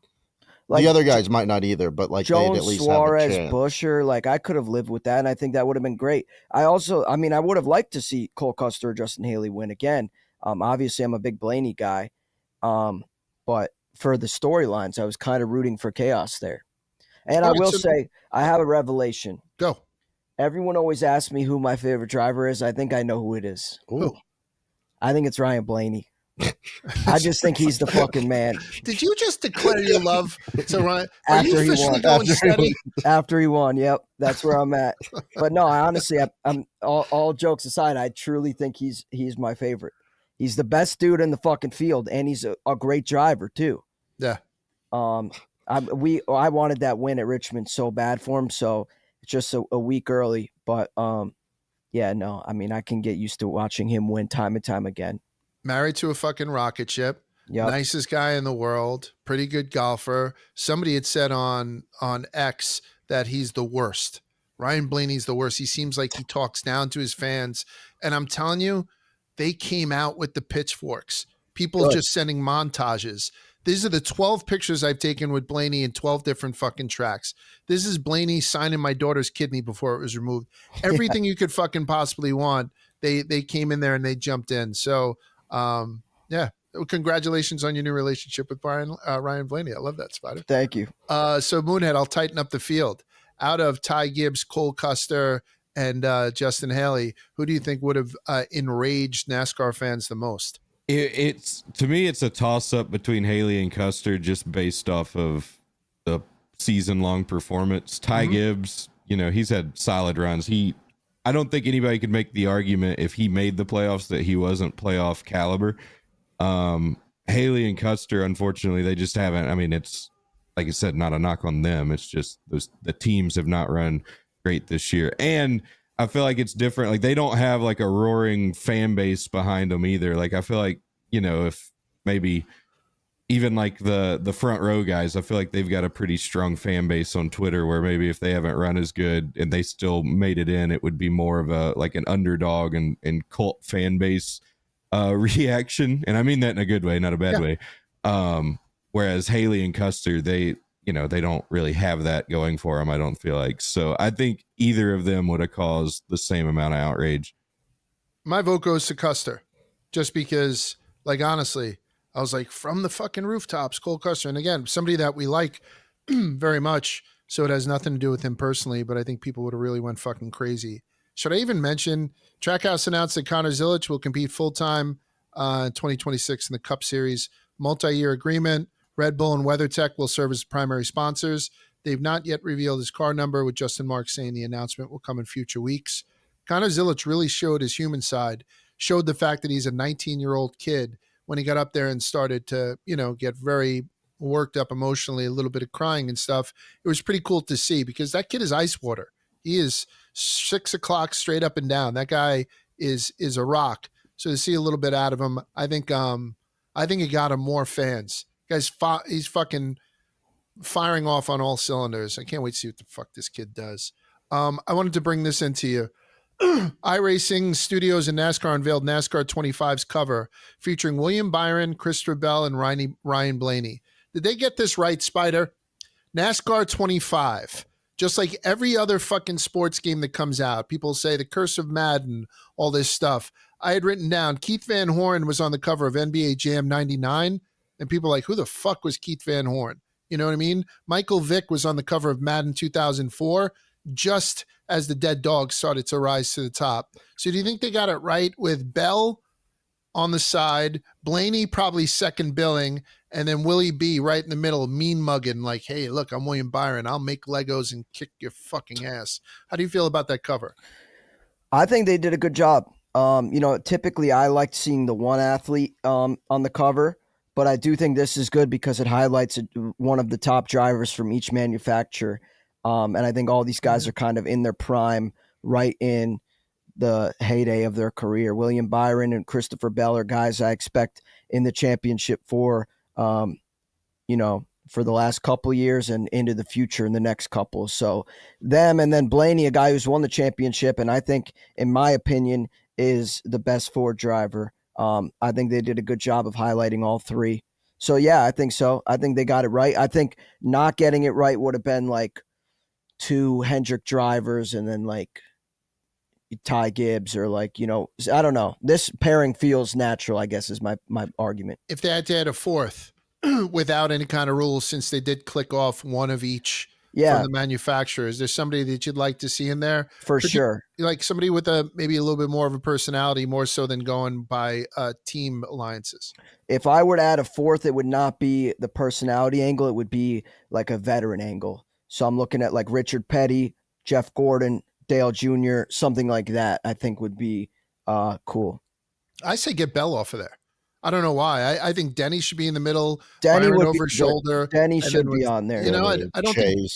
Like, the other guys might not either, but like Jones, they'd at least Suarez, have a chance. Busher, like I could have lived with that, and I think that would have been great. I would have liked to see Cole Custer or Justin Haley win again. Obviously, I'm a big Blaney guy, but for the storylines, I was kind of rooting for chaos there. And I will say, I have a revelation. Go. Everyone always asks me who my favorite driver is. I think I know who it is. Ooh. I think it's Ryan Blaney. I just think he's the fucking man. Did you just declare your love to Ryan? Are After you he officially won. going steady? After he won, yep, that's where I'm at. But no, I'm all jokes aside, I truly think he's my favorite. He's the best dude in the fucking field, and he's a great driver too. Yeah. I wanted that win at Richmond so bad for him, so it's just a week early. But yeah, no, I mean I can get used to watching him win time and time again. Married to a fucking rocket ship. Yep. Nicest guy in the world. Pretty good golfer. Somebody had said on X that he's the worst. Ryan Blaney's the worst. He seems like he talks down to his fans. And I'm telling you, they came out with the pitchforks. People just sending montages. These are the 12 pictures I've taken with Blaney in 12 different fucking tracks. This is Blaney signing my daughter's kidney before it was removed. Everything you could fucking possibly want. They came in there and they jumped in. So, yeah, Congratulations on your new relationship with Ryan Blaney. I love that, Spider. Thank you. So Moonhead, I'll tighten up the field. Out of Ty Gibbs, Cole Custer, and Justin Haley, who do you think would have enraged NASCAR fans the most? It's to me, it's a toss-up between Haley and Custer, just based off of the season-long performance. Ty Gibbs, he's had solid runs. I don't think anybody could make the argument if he made the playoffs that he wasn't playoff caliber. Haley and Custer, unfortunately, they just haven't. I mean, it's like I said, not a knock on them. It's just the teams have not run great this year. And I feel like it's different. Like, they don't have like a roaring fan base behind them either. Like, I feel like, if maybe even like the front row guys, I feel like they've got a pretty strong fan base on Twitter, where maybe if they haven't run as good and they still made it in, it would be more of a like an underdog and cult fan base reaction. And I mean that in a good way, not a bad way. Whereas Haley and Custer, they don't really have that going for them, I don't feel like. So I think either of them would have caused the same amount of outrage. My vote goes to Custer, just because, like, honestly, I was like, from the fucking rooftops, Cole Custer. And again, somebody that we like very much, so it has nothing to do with him personally, but I think people would have really went fucking crazy. Should I even mention, Trackhouse announced that Connor Zilch will compete full-time in 2026 in the Cup Series. Multi-year agreement. Red Bull and WeatherTech will serve as primary sponsors. They've not yet revealed his car number, with Justin Marks saying the announcement will come in future weeks. Connor Zilch really showed his human side, showed the fact that he's a 19-year-old kid when he got up there and started to, get very worked up emotionally, a little bit of crying and stuff. It was pretty cool to see, because that kid is ice water. He is 6 o'clock straight up and down. That guy is a rock. So to see a little bit out of him, I think it got him more fans. Guy's he's fucking firing off on all cylinders. I can't wait to see what the fuck this kid does. I wanted to bring this into you. iRacing Studios and NASCAR unveiled NASCAR 25's cover, featuring William Byron, Christopher Bell, and Ryan Blaney. Did they get this right, Spider? NASCAR 25. Just like every other fucking sports game that comes out, people say the curse of Madden, all this stuff. I had written down Keith Van Horn was on the cover of NBA Jam 99, and people are like, who the fuck was Keith Van Horn? You know what I mean? Michael Vick was on the cover of Madden 2004, just as the dead dog started to rise to the top. So do you think they got it right with Bell on the side, Blaney probably second billing, and then Willie B right in the middle, mean mugging, like, hey, look, I'm William Byron. I'll make Legos and kick your fucking ass. How do you feel about that cover? I think they did a good job. Typically I liked seeing the one athlete on the cover, but I do think this is good because it highlights one of the top drivers from each manufacturer. And I think all these guys are kind of in their prime, right in the heyday of their career. William Byron and Christopher Bell are guys I expect in the championship for the last couple of years and into the future in the next couple. So them, and then Blaney, a guy who's won the championship, and I think, in my opinion, is the best Ford driver. I think they did a good job of highlighting all three. So, yeah, I think so. I think they got it right. I think not getting it right would have been like two Hendrick drivers and then like Ty Gibbs or I don't know. This pairing feels natural, I guess, is my argument. If they had to add a fourth without any kind of rules, since they did click off one of each from the manufacturer, is there somebody that you'd like to see in there? For sure. Like somebody with maybe a little bit more of a personality, more so than going by team alliances. If I were to add a fourth, it would not be the personality angle. It would be like a veteran angle. So I'm looking at like Richard Petty, Jeff Gordon, Dale Jr., something like that, I think would be cool. I say get Bell off of there. I don't know why. I think Denny should be in the middle. Denny would over be shoulder. Denny should be on there. I don't think,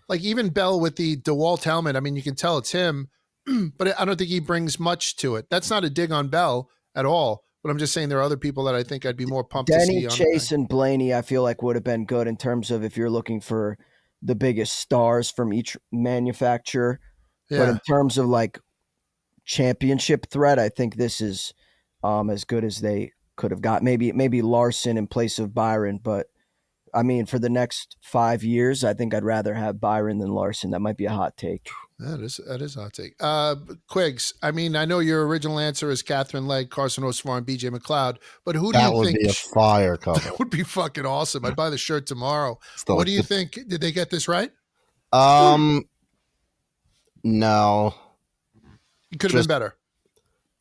like, even Bell with the DeWalt helmet, I mean, you can tell it's him, but I don't think he brings much to it. That's not a dig on Bell at all, but I'm just saying there are other people that I think I'd be more pumped to see. Denny, Chase, and Blaney, I feel like would have been good in terms of if you're looking for the biggest stars from each manufacturer. Yeah. But in terms of like championship threat, I think this is as good as they could have got. Maybe Larson in place of Byron, but I mean, for the next 5 years, I think I'd rather have Byron than Larson. That might be a hot take. That is a hot take. Quigs, I mean, I know your original answer is Catherine Legg, Carson Osvar, and BJ McLeod, but who do That you would think? be a fire cover. That would be fucking awesome. I'd buy the shirt tomorrow. Still, What do you think? Did they get this right? No. It could have been better.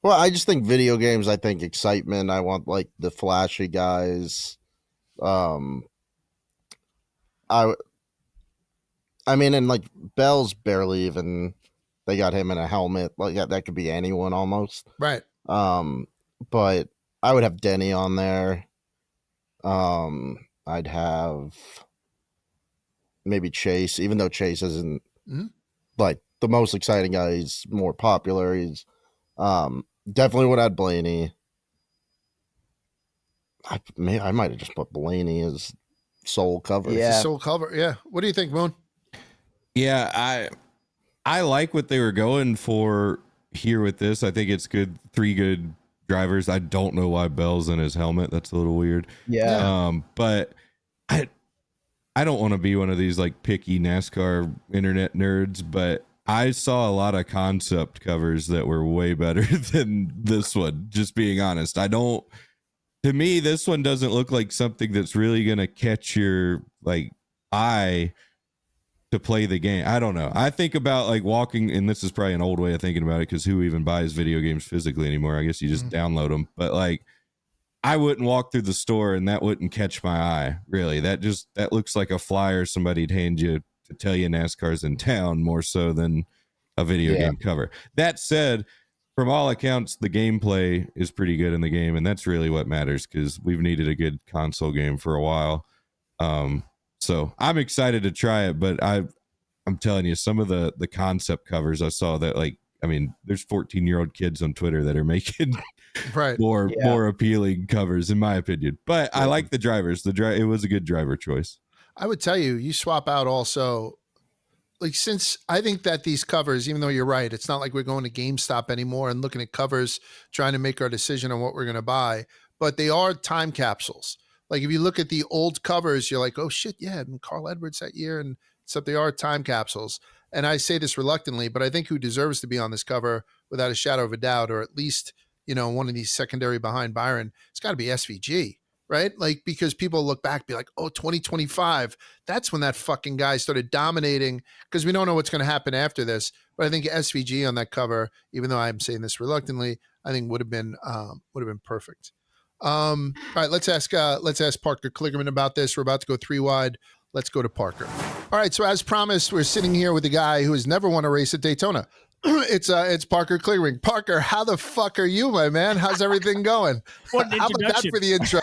Well, I just think video games, I think excitement. I want like the flashy guys. I mean, and like Bell's barely even, they got him in a helmet. Like that could be anyone almost. Right. But I would have Denny on there. I'd have maybe Chase, even though Chase isn't like the most exciting guy. He's more popular. He's definitely would add Blaney. I might have just put Blaney as sole cover. Yeah. Sole cover. Yeah. What do you think, Moon? Yeah, I like what they were going for here with this. I think it's good. 3 good drivers. I don't know why Bell's in his helmet. That's a little weird. Yeah. But I don't want to be one of these like picky NASCAR internet nerds, but I saw a lot of concept covers that were way better than this one, just being honest. To me, this one doesn't look like something that's really going to catch your like eye to play the game. I don't know. I think about like walking, and this is probably an old way of thinking about it because who even buys video games physically anymore? I guess you just download them. But like, I wouldn't walk through the store and that wouldn't catch my eye. Really, that looks like a flyer somebody'd hand you to tell you NASCAR's in town more so than a video game cover. That said, from all accounts, the gameplay is pretty good in the game, and that's really what matters because we've needed a good console game for a while. So I'm excited to try it, but I'm telling you, some of the concept covers I saw that, like, I mean, there's 14-year-old kids on Twitter that are making more appealing covers, in my opinion. But I like the drivers. It was a good driver choice. I would tell you swap out also. Like, since I think that these covers, even though you're right, it's not like we're going to GameStop anymore and looking at covers, trying to make our decision on what we're going to buy, but they are time capsules. Like, if you look at the old covers, you're like, oh shit, yeah, and Carl Edwards that year, and stuff. They are time capsules. And I say this reluctantly, but I think who deserves to be on this cover without a shadow of a doubt, or at least, one of these secondary behind Byron, it's got to be SVG. Right? Like, because people look back, be like, oh, 2025, that's when that fucking guy started dominating, because we don't know what's going to happen after this. But I think SVG on that cover, even though I'm saying this reluctantly, I think would have been perfect. All right, let's ask Parker Kligerman about this. We're about to go 3 wide. Let's go to Parker. All right, so as promised, we're sitting here with a guy who has never won a race at Daytona. It's Parker Kligerman. Parker, how the fuck are you, my man? How's everything going? What an how about that for the intro?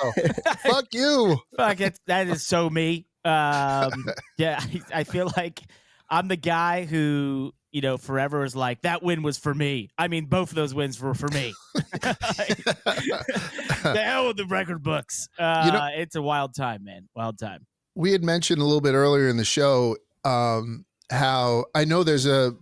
Fuck you. Fuck it. That is so me. Yeah, I feel like I'm the guy who, forever is like, that win was for me. I mean, both of those wins were for me. The hell with the record books. It's a wild time, man. Wild time. We had mentioned a little bit earlier in the show how I know there's the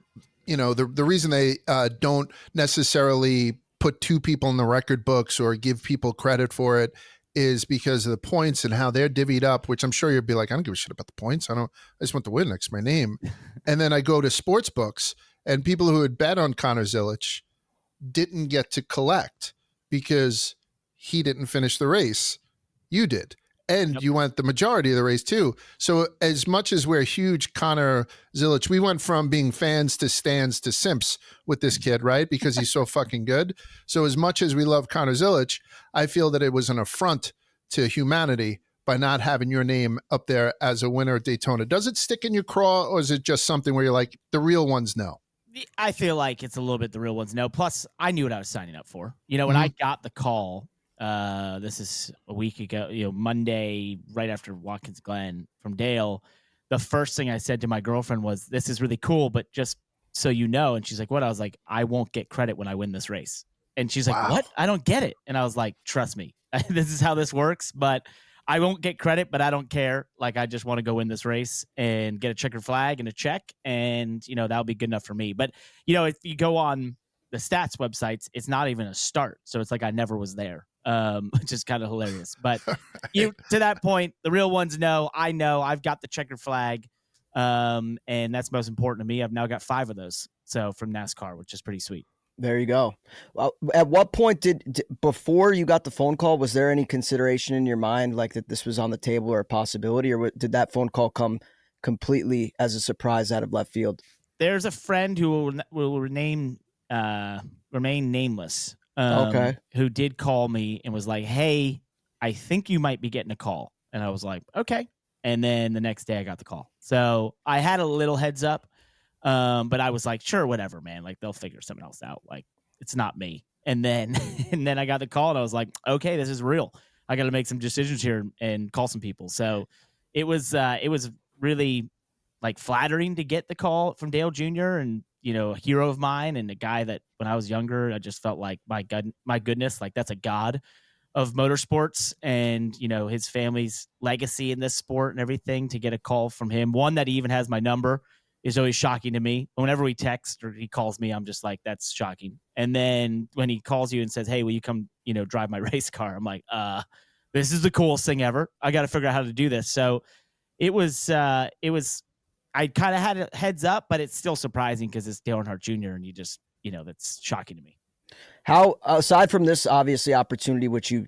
reason they don't necessarily put 2 people in the record books or give people credit for it is because of the points and how they're divvied up, which I'm sure you'd be like, I don't give a shit about the points. I just want the win next to my name. And then I go to sports books, and people who had bet on Connor Zilch didn't get to collect because he didn't finish the race. You did. And you went the majority of the race too. So as much as we're huge Connor Zilch, we went from being fans to stands to simps with this kid, right? Because he's so fucking good. So as much as we love Connor Zilch, I feel that it was an affront to humanity by not having your name up there as a winner at Daytona. Does it stick in your craw, or is it just something where you're like, the real ones know? I feel like it's a little bit the real ones know. Plus, I knew what I was signing up for. When I got the call, this is a week ago, Monday, right after Watkins Glen from Dale, the first thing I said to my girlfriend was, this is really cool, but just so you know. And she's like, what? I was like, I won't get credit when I win this race. And she's like, what? I don't get it. And I was like, trust me, this is how this works, but I won't get credit, but I don't care. Like, I just want to go win this race and get a checkered flag and a check. And, that'll be good enough for me. But, if you go on the stats websites, it's not even a start. So it's like I never was there, which is kind of hilarious. But you to that point, the real ones know. I know I've got the checkered flag, and that's most important to me. I've now got 5 of those. So from NASCAR, which is pretty sweet. There you go. Well, at what point before you got the phone call, was there any consideration in your mind like that this was on the table or a possibility, or did that phone call come completely as a surprise out of left field? There's a friend who will remain nameless. Okay. Who did call me and was like, "Hey, I think you might be getting a call." And I was like, "Okay." And then the next day I got the call. So I had a little heads up. But I was like, sure, whatever, man. Like they'll figure something else out. Like it's not me. And then I got the call and I was like, okay, this is real. I got to make some decisions here and call some people. So it was really like flattering to get the call from Dale Jr. and, you know, a hero of mine and a guy that when I was younger, I just felt like my goodness, like that's a god of motorsports and, you know, his family's legacy in this sport and everything. To get a call from him, one that he even has my number, is always shocking to me. Whenever we text or he calls me, I'm just like, that's shocking. And then when he calls you and says, hey, will you come, you know, drive my race car? I'm like, this is the coolest thing ever. I got to figure out how to do this. So it was, I kind of had a heads up, but it's still surprising because it's Dale Earnhardt Jr. and you just, you know, that's shocking to me. How, aside from this obviously opportunity, which you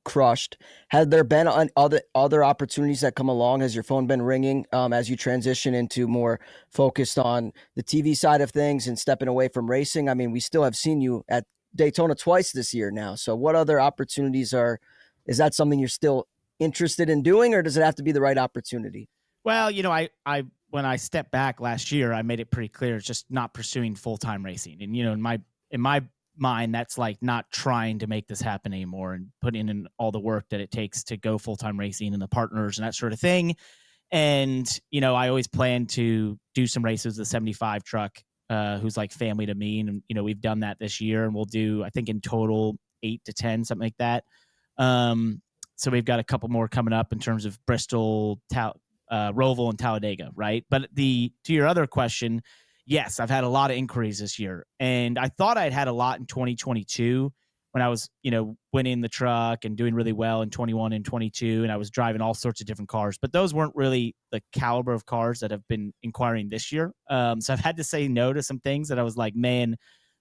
crushed, had there been other opportunities that come along? Has your phone been ringing as you transition into more focused on the TV side of things and stepping away from racing? I mean, we still have seen you at Daytona twice this year now. So what other opportunities is that something you're still interested in doing, or does it have to be the right opportunity? Well, you know, I when I stepped back last year, I made it pretty clear it's just not pursuing full-time racing. And, you know, in my mind, that's like not trying to make this happen anymore and putting in all the work that it takes to go full-time racing and the partners and that sort of thing. And, you know, I always plan to do some races with the 75 truck, who's like family to me. And, you know, we've done that this year and we'll do, I think in total 8 to 10, something like that. So we've got a couple more coming up in terms of Bristol, Roval and Talladega. Right. But to your other question, yes, I've had a lot of inquiries this year, and I thought I'd had a lot in 2022 when I was, you know, winning the truck and doing really well in 21 and 22, and I was driving all sorts of different cars, but those weren't really the caliber of cars that have been inquiring this year. So I've had to say no to some things that I was like, man,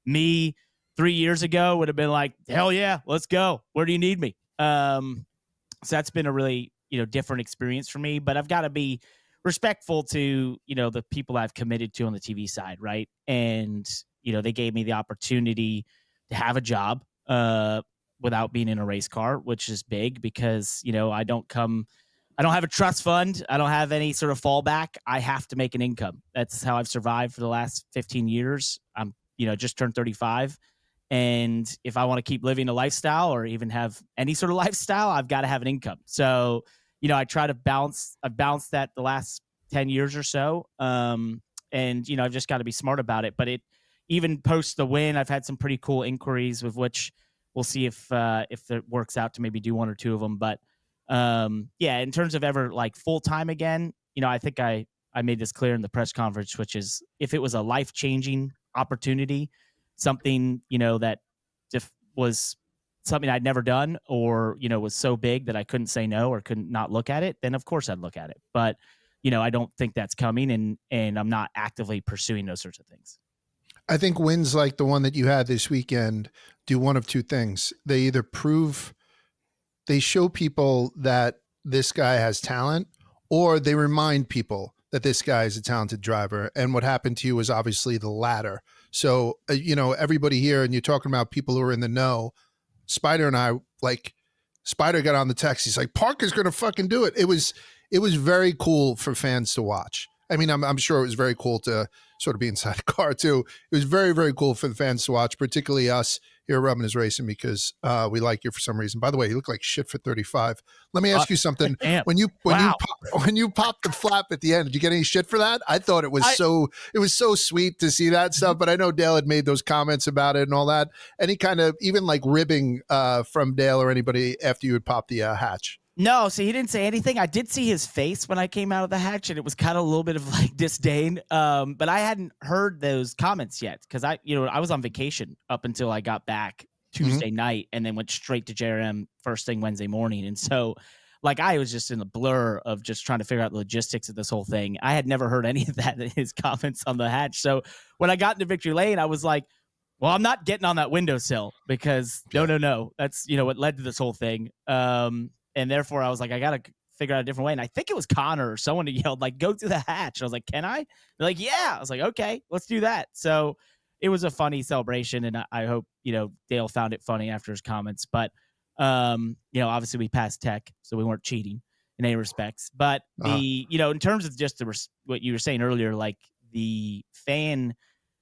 me 3 years ago would have been like, hell yeah, let's go. Where do you need me? So that's been a really, you know, different experience for me, but I've got to be respectful to, you know, the people I've committed to on the TV side. Right. And, you know, they gave me the opportunity to have a job without being in a race car, which is big because, you know, I don't have a trust fund. I don't have any sort of fallback. I have to make an income. That's how I've survived for the last 15 years. I'm, you know, just turned 35. And if I want to keep living a lifestyle or even have any sort of lifestyle, I've got to have an income. So, you know, I try to I've balanced that the last 10 years or so. And, you know, I've just got to be smart about it. But even post the win, I've had some pretty cool inquiries with which we'll see if it works out to maybe do 1 or 2 of them. But yeah, in terms of ever like full time again, you know, I think I made this clear in the press conference, which is if it was a life-changing opportunity, something, you know, that just was something I'd never done or, you know, was so big that I couldn't say no or couldn't not look at it, then of course I'd look at it. But, you know, I don't think that's coming and I'm not actively pursuing those sorts of things. I think wins like the one that you had this weekend do one of 2 things. They either they show people that this guy has talent, or they remind people that this guy is a talented driver. And what happened to you was obviously the latter. So, you know, everybody here, and you're talking about people who are in the know, Spider and I, like, Spider got on the text. He's like, Parker's going to fucking do it. It was very cool for fans to watch. I mean, I'm sure it was very cool to sort of be inside a car too. It was very, very cool for the fans to watch, particularly us here at Rubbin is Racing, because we like you for some reason. By the way, you look like shit for 35. Let me ask you something. When you popped the flap at the end, did you get any shit for that? I thought it was so sweet to see that stuff, but I know Dale had made those comments about it and all that. Any kind of even like ribbing from Dale or anybody after you had popped the hatch? No, so he didn't say anything. I did see his face when I came out of the hatch, and it was kind of a little bit of like disdain. But I hadn't heard those comments yet because I was on vacation up until I got back Tuesday night, and then went straight to JRM first thing Wednesday morning. And so, like, I was just in a blur of just trying to figure out the logistics of this whole thing. I had never heard any of that in his comments on the hatch. So when I got into victory lane, I was like, well, I'm not getting on that windowsill because no. That's, what led to this whole thing. And therefore I was like, I got to figure out a different way. And I think it was Connor or someone who yelled, like, go through the hatch. And I was like, can I? They're like, yeah. I was like, okay, let's do that. So it was a funny celebration. And I hope, Dale found it funny after his comments. But, obviously we passed tech, so we weren't cheating in any respects. But in terms of just what you were saying earlier, like the fan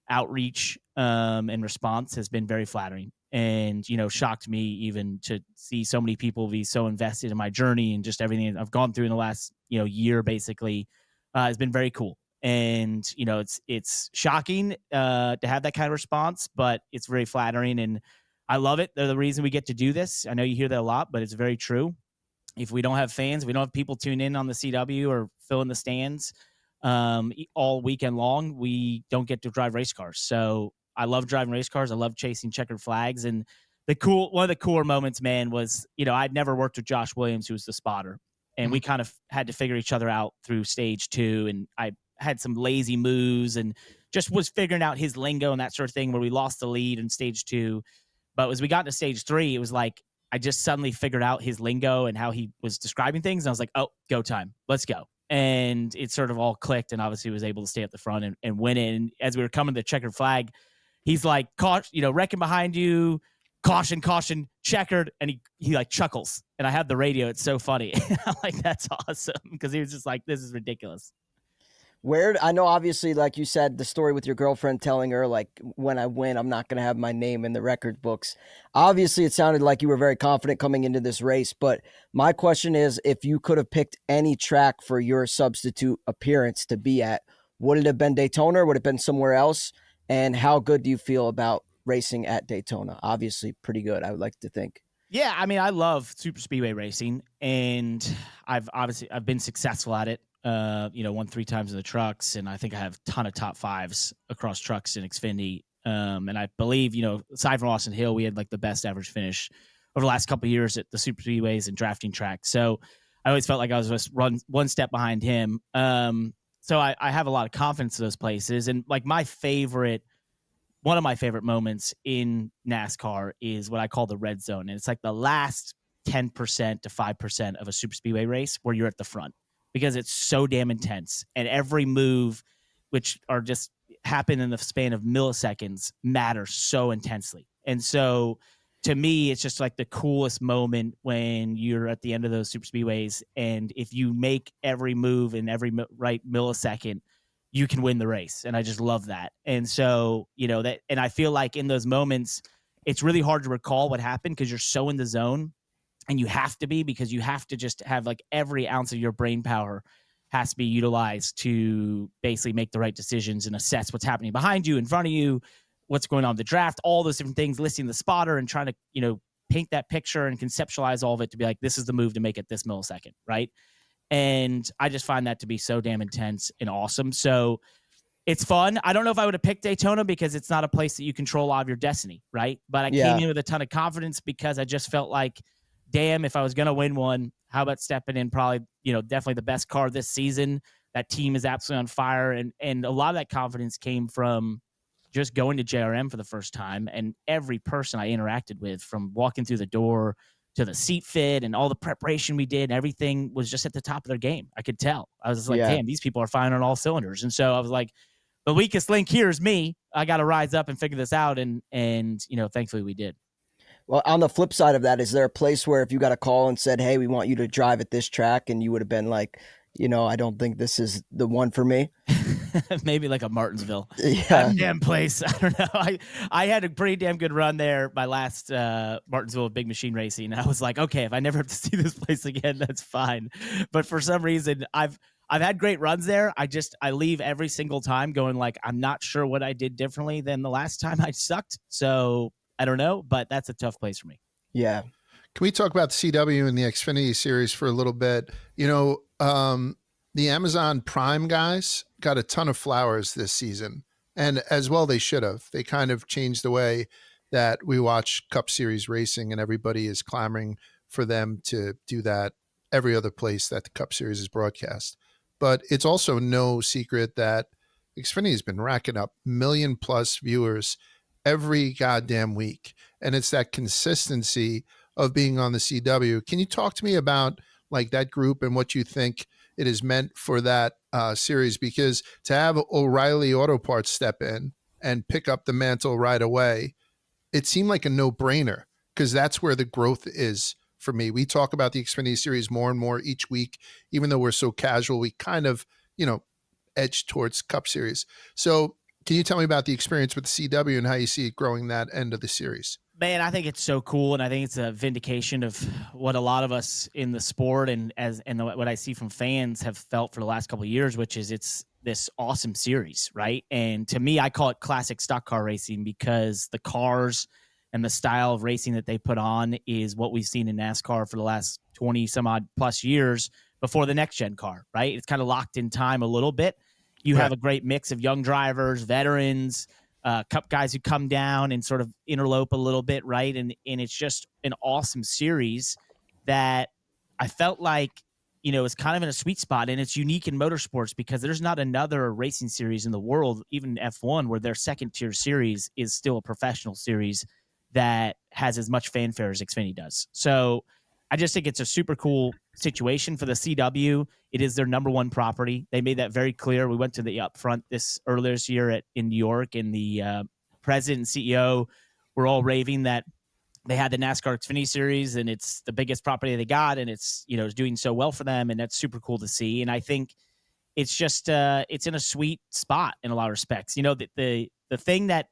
outreach and response has been very flattering, and shocked me even to see so many people be so invested in my journey and just everything I've gone through in the last year basically has been very cool. And it's shocking to have that kind of response, but it's very flattering, and I love it. They're the reason we get to do this. I know you hear that a lot, but it's very true. If we don't have fans, we don't have people tune in on the CW or fill in the stands all weekend long, we don't get to drive race cars. So I love driving race cars. I love chasing checkered flags. And one of the cooler moments, man, was, I'd never worked with Josh Williams, who was the spotter. And we kind of had to figure each other out through stage 2. And I had some lazy moves and just was figuring out his lingo and that sort of thing, where we lost the lead in stage 2. But as we got to stage 3, it was like, I just suddenly figured out his lingo and how he was describing things. And I was like, oh, go time. Let's go. And it sort of all clicked, and obviously was able to stay at the front and win it. And as we were coming to the checkered flag, he's like, wrecking behind you, caution, checkered. And he like chuckles. And I have the radio. It's so funny. I'm like, that's awesome. Because he was just like, this is ridiculous. I know, obviously, like you said, the story with your girlfriend telling her, like, when I win, I'm not going to have my name in the record books. Obviously, it sounded like you were very confident coming into this race. But my question is, if you could have picked any track for your substitute appearance to be at, would it have been Daytona or would it have been somewhere else? And how good do you feel about racing at Daytona? Obviously, pretty good, I would like to think. Yeah, I mean, I love super speedway racing, and I've been successful at it. Won 3 times in the trucks, and I think I have a ton of top 5s across trucks in Xfinity. And I believe, aside from Austin Hill, we had like the best average finish over the last couple of years at the super speedways and drafting tracks. So I always felt like I was just one step behind him. So I have a lot of confidence in those places. And like one of my favorite moments in NASCAR is what I call the red zone. And it's like the last 10% to 5% of a super speedway race where you're at the front, because it's so damn intense, and every move, which are just happen in the span of milliseconds, matters so intensely. And so to me, it's just like the coolest moment when you're at the end of those super speedways, and if you make every move in every right millisecond, you can win the race. And I just love that. And so, and I feel like in those moments, it's really hard to recall what happened because you're so in the zone. And you have to be, because you have to just have like every ounce of your brain power has to be utilized to basically make the right decisions and assess what's happening behind you, in front of you, what's going on in the draft, all those different things, listing the spotter and trying to, paint that picture and conceptualize all of it to be like, this is the move to make it this millisecond. Right. And I just find that to be so damn intense and awesome. So it's fun. I don't know if I would have picked Daytona because it's not a place that you control all of your destiny. Right. But I came in with a ton of confidence because I just felt like, damn, if I was going to win one, how about stepping in probably, definitely the best car this season. That team is absolutely on fire. And a lot of that confidence came from just going to JRM for the first time. And every person I interacted with, from walking through the door to the seat fit and all the preparation we did, everything was just at the top of their game. I could tell. I was like, damn, these people are firing on all cylinders. And so I was like, the weakest link here is me. I got to rise up and figure this out. And thankfully we did. Well, on the flip side of that, is there a place where if you got a call and said, hey, we want you to drive at this track, and you would have been like, I don't think this is the one for me? Maybe like a Martinsville. Yeah. That damn place. I don't know. I had a pretty damn good run there. My last Martinsville Big Machine Racing. I was like, okay, if I never have to see this place again, that's fine. But for some reason, I've had great runs there. I leave every single time going like, I'm not sure what I did differently than the last time I sucked. So I don't know, but that's a tough place for me. Yeah. Can we talk about the CW and the Xfinity series for a little bit? You know, the Amazon Prime guys got a ton of flowers this season, and as well they should have. They kind of changed the way that we watch Cup Series racing, and everybody is clamoring for them to do that every other place that the Cup Series is broadcast. But it's also no secret that Xfinity has been racking up million plus viewers every goddamn week. And it's that consistency of being on the CW. Can you talk to me about like that group and what you think it is meant for that series? Because to have O'Reilly Auto Parts step in and pick up the mantle right away, it seemed like a no-brainer because that's where the growth is for me. We talk about the Xfinity series more and more each week, even though we're so casual, we kind of, edge towards Cup Series. So can you tell me about the experience with the CW and how you see it growing that end of the series? Man, I think it's so cool, and I think it's a vindication of what a lot of us in the sport and what I see from fans have felt for the last couple of years, which is it's this awesome series, right? And to me, I call it classic stock car racing because the cars and the style of racing that they put on is what we've seen in NASCAR for the last 20 some odd plus years before the next gen car, right? It's kind of locked in time a little bit. You have a great mix of young drivers, veterans, Cup guys who come down and sort of interlope a little bit, right? And it's just an awesome series that I felt like, is kind of in a sweet spot, and it's unique in motorsports because there's not another racing series in the world, even F1, where their second tier series is still a professional series that has as much fanfare as Xfinity does. So I just think it's a super cool situation for the CW. It is their number one property. They made that very clear. We went to the upfront earlier this year in New York, and the president and CEO were all raving that they had the NASCAR Xfinity series, and it's the biggest property they got, and it's it's doing so well for them, and that's super cool to see. And I think it's just it's in a sweet spot in a lot of respects. The thing that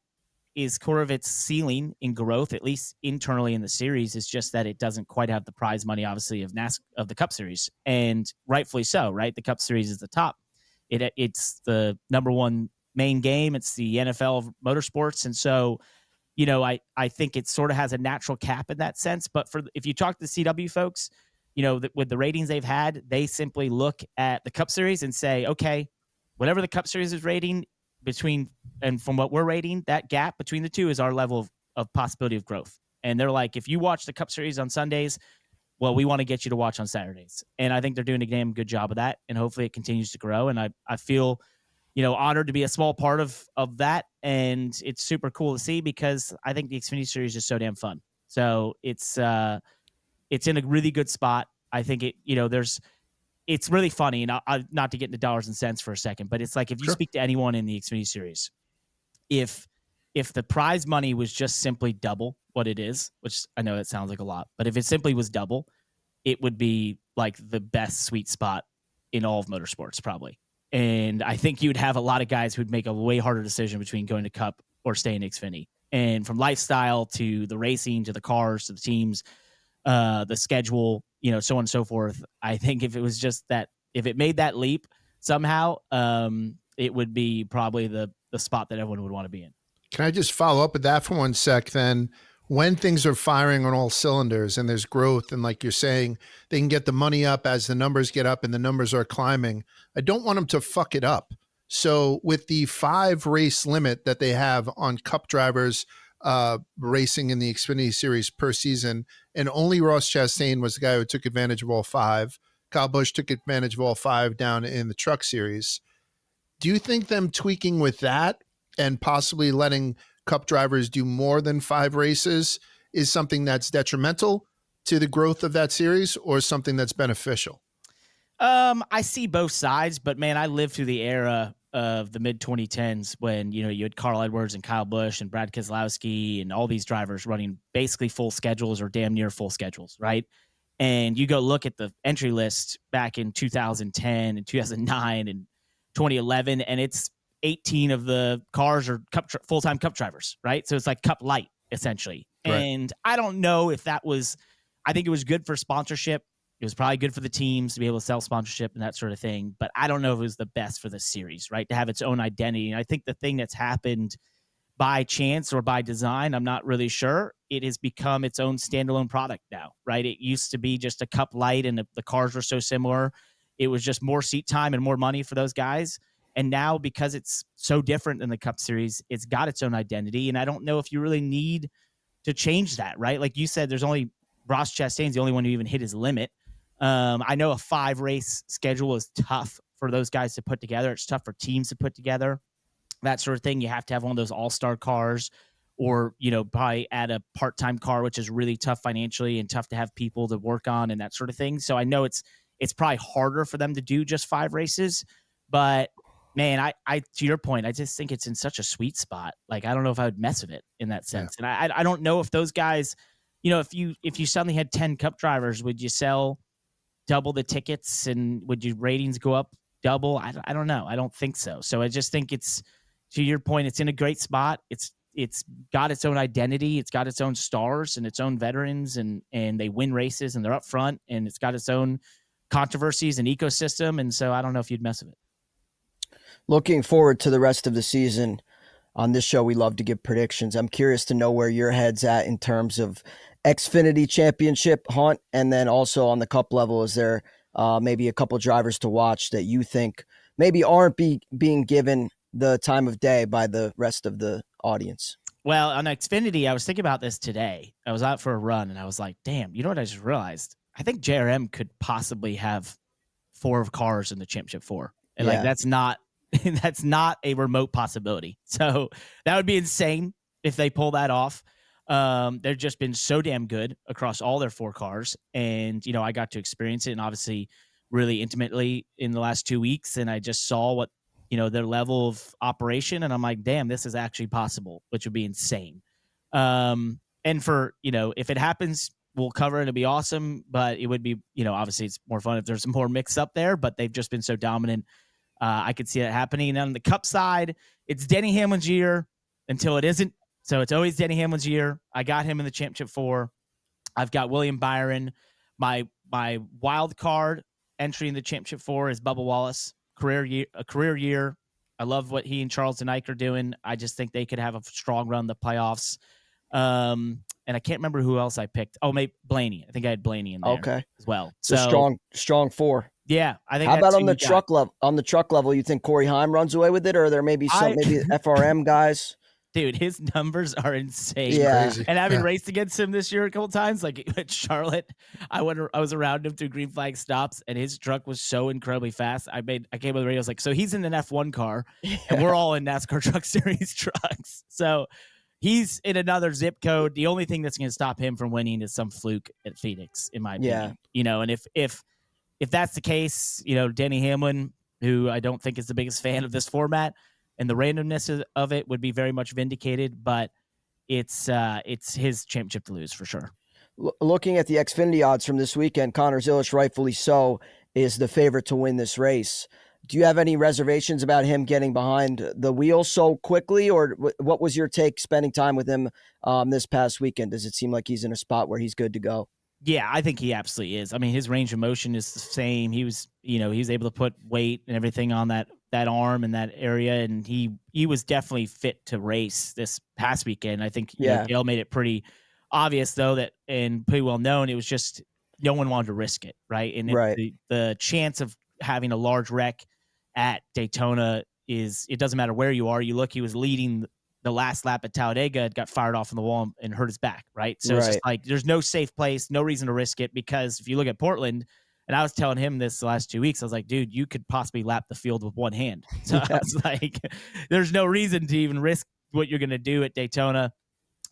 is core of its ceiling in growth, at least internally in the series, is just that it doesn't quite have the prize money, obviously, of the Cup Series, and rightfully so, right? The Cup Series is the top. It's the number one main game. It's the NFL of motorsports, and so I think it sort of has a natural cap in that sense. But if you talk to the CW folks, with the ratings they've had, they simply look at the Cup Series and say, okay, whatever the Cup Series is rating and from what we're rating, that gap between the two is our level of possibility of growth. And they're like, if you watch the Cup Series on Sundays, well, we want to get you to watch on Saturdays. And I think they're doing a damn good job of that. And hopefully it continues to grow. And I feel, honored to be a small part of that. And it's super cool to see because I think the Xfinity series is so damn fun. So it's in a really good spot. I think it's really funny, and not to get into dollars and cents for a second, but it's like if you speak to anyone in the Xfinity series, if the prize money was just simply double what it is, which I know that sounds like a lot, but if it simply was double, it would be like the best sweet spot in all of motorsports probably. And I think you'd have a lot of guys who'd make a way harder decision between going to Cup or staying Xfinity. And from lifestyle to the racing to the cars to the teams, the schedule, so on and so forth. I think if it was just that, if it made that leap somehow, it would be probably the spot that everyone would want to be in. Can I just follow up with that for one sec then? When things are firing on all cylinders and there's growth, and like you're saying, they can get the money up as the numbers get up and the numbers are climbing, I don't want them to fuck it up. So with the 5 race limit that they have on Cup drivers racing in the Xfinity series per season, and only Ross Chastain was the guy who took advantage of all 5. Kyle Busch took advantage of all 5 down in the Truck Series. Do you think them tweaking with that and possibly letting Cup drivers do more than 5 races is something that's detrimental to the growth of that series or something that's beneficial? I see both sides, but man, I lived through the era of the mid 2010s when, you had Carl Edwards and Kyle Busch and Brad Keselowski and all these drivers running basically full schedules or damn near full schedules. Right. And you go look at the entry list back in 2010 and 2009 and 2011, and it's 18 of the cars are full-time Cup drivers. Right. So it's like Cup light essentially. Right. And I don't know if I think it was good for sponsorship. It was probably good for the teams to be able to sell sponsorship and that sort of thing. But I don't know if it was the best for the series, right, to have its own identity. And I think the thing that's happened by chance or by design, I'm not really sure. It has become its own standalone product now, right? It used to be just a Cup Light, and the cars were so similar. It was just more seat time and more money for those guys. And now, because it's so different than the Cup Series, it's got its own identity. And I don't know if you really need to change that, right? Like you said, there's only Ross Chastain's the only one who even hit his limit. I know a 5-race schedule is tough for those guys to put together. It's tough for teams to put together, that sort of thing. You have to have one of those all-star cars, or, probably add a part-time car, which is really tough financially and tough to have people to work on and that sort of thing. So I know it's probably harder for them to do just 5 races, but man, I to your point, I just think it's in such a sweet spot. Like, I don't know if I would mess with it in that sense. Yeah. And I don't know if those guys, if you suddenly had 10 Cup drivers, would you sell double the tickets, and would your ratings go up double? I don't know. I don't think so. So I just think it's, to your point, it's in a great spot. It's got its own identity. It's got its own stars and its own veterans, and they win races, and they're up front, and it's got its own controversies and ecosystem. And so I don't know if you'd mess with it. Looking forward to the rest of the season. On this show, we love to give predictions. I'm curious to know where your head's at in terms of Xfinity Championship hunt, and then also on the Cup level. Is there maybe a couple drivers to watch that you think maybe aren't being given the time of day by the rest of the audience? Well, on Xfinity, I was thinking about this today. I was out for a run, and I was like, damn, you know what I just realized? I think JRM could possibly have 4 cars in the Championship 4. And like, that's not a remote possibility. So that would be insane if they pull that off. They've just been so damn good across all their 4 cars. And, I got to experience it, and obviously really intimately in the last 2 weeks. And I just saw what, their level of operation. And I'm like, damn, this is actually possible, which would be insane. And for, if it happens, we'll cover it. It'll be awesome. But it would be, obviously it's more fun if there's some more mix up there, but they've just been so dominant. I could see that happening. And on the Cup side, it's Denny Hamlin's year until it isn't. So it's always Denny Hamlin's year. I got him in the Championship 4. I've got William Byron. My wild card entry in the Championship 4 is Bubba Wallace. A career year. I love what he and Charles Denick are doing. I just think they could have a strong run in the playoffs. And I can't remember who else I picked. Oh, maybe Blaney. I think I had Blaney in there as well. So strong 4. Yeah, I think. How about on the truck level? On the truck level, you think Corey Heim runs away with it, or are there maybe maybe FRM guys? Dude, his numbers are insane. Yeah. Crazy. And having raced against him this year a couple times, like at Charlotte, I was around him through green flag stops, and his truck was so incredibly fast. I came on the radio, I was like, so he's in an F1 car, and we're all in NASCAR Truck Series trucks. So he's in another zip code. The only thing that's going to stop him from winning is some fluke at Phoenix, in my opinion. And if that's the case, Denny Hamlin, who I don't think is the biggest fan of this format, and the randomness of it would be very much vindicated, but it's his championship to lose for sure. Looking at the Xfinity odds from this weekend, Connor Zilch, rightfully so, is the favorite to win this race. Do you have any reservations about him getting behind the wheel so quickly, or what was your take spending time with him this past weekend? Does it seem like he's in a spot where he's good to go? Yeah, I think he absolutely is. I mean, his range of motion is the same. He was able to put weight and everything on that arm and that area, and he was definitely fit to race this past weekend. I think Dale made it pretty obvious, though, that, and pretty well known, it was just no one wanted to risk it, right? And the chance of having a large wreck at Daytona it doesn't matter where you are. You look, he was leading the last lap at Talladega, got fired off on the wall and hurt his back, right? So it's just like there's no safe place, no reason to risk it, because if you look at Portland, and I was telling him this the last 2 weeks, I was like, dude, you could possibly lap the field with one hand. So I was like, there's no reason to even risk what you're going to do at Daytona,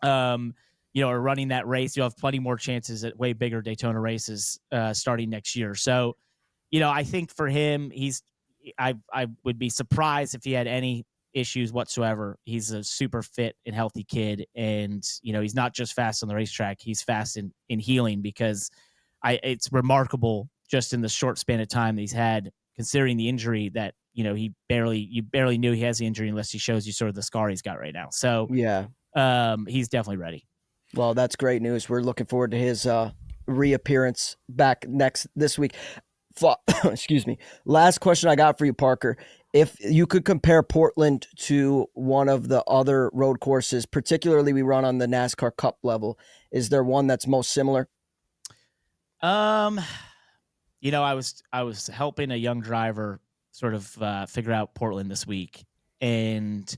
or running that race. You'll have plenty more chances at way bigger Daytona races starting next year. So, I think for him, I would be surprised if he had any issues whatsoever. He's a super fit and healthy kid, and he's not just fast on the racetrack, he's fast in healing, because it's remarkable just in the short span of time that he's had, considering the injury that you barely knew he has the injury unless he shows you sort of the scar he's got right now. So he's definitely ready. Well, that's great news. We're looking forward to his reappearance back this week. Excuse me. Last question I got for you, Parker. If you could compare Portland to one of the other road courses, particularly we run on the NASCAR Cup level, is there one that's most similar? You know, I was helping a young driver sort of figure out Portland this week, and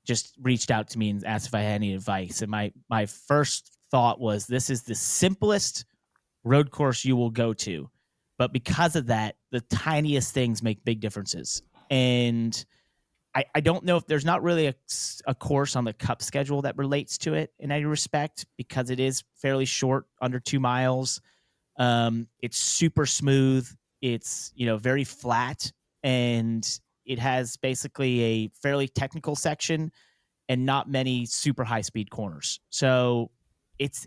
just reached out to me and asked if I had any advice. And my first thought was, this is the simplest road course you will go to, but because of that, the tiniest things make big differences. And I don't know if there's not really a course on the Cup schedule that relates to it in any respect, because it is fairly short, under 2 miles. It's super smooth. It's, you know, very flat, and it has basically a fairly technical section and not many super high speed corners. So it's,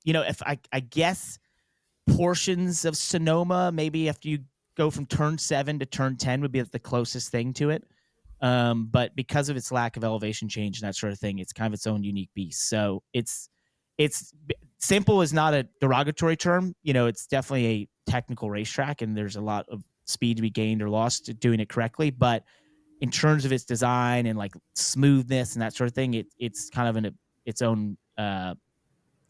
you know, if I guess portions of Sonoma, maybe after you go from turn 7 to turn 10 would be the closest thing to it. But because of its lack of elevation change and that sort of thing, it's kind of its own unique beast. So it's simple is not a derogatory term. You know, it's definitely a technical racetrack, and there's a lot of speed to be gained or lost doing it correctly. But in terms of its design and like smoothness and that sort of thing, it's kind of in its own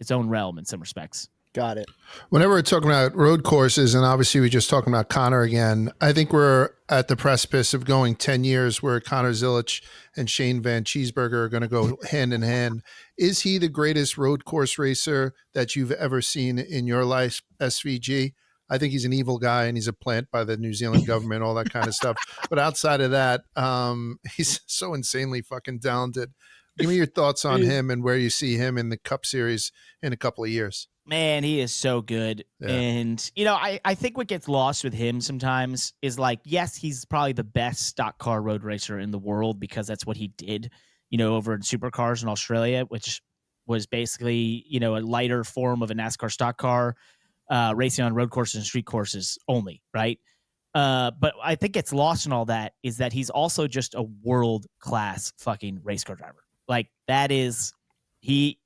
realm in some respects. Got it. Whenever we're talking about road courses, and obviously we're just talking about Connor again, I think we're at the precipice of going 10 years where Connor Zilch and Shane Van Cheeseburger are going to go hand in hand. Is he the greatest road course racer that you've ever seen in your life, SVG? I think he's an evil guy and he's a plant by the New Zealand government, all that kind of stuff. But outside of that, he's so insanely fucking talented. Give me your thoughts on him and where you see him in the Cup Series in a couple of years. Man, he is so good. Yeah. And, you know, I think what gets lost with him sometimes is like, yes, he's probably the best stock car road racer in the world because that's what he did, you know, over in supercars in Australia, which was basically, you know, a lighter form of a NASCAR stock car, racing on road courses and street courses only, right? But I think it's lost in all that is that he's also just a world-class fucking race car driver. Like, that is... He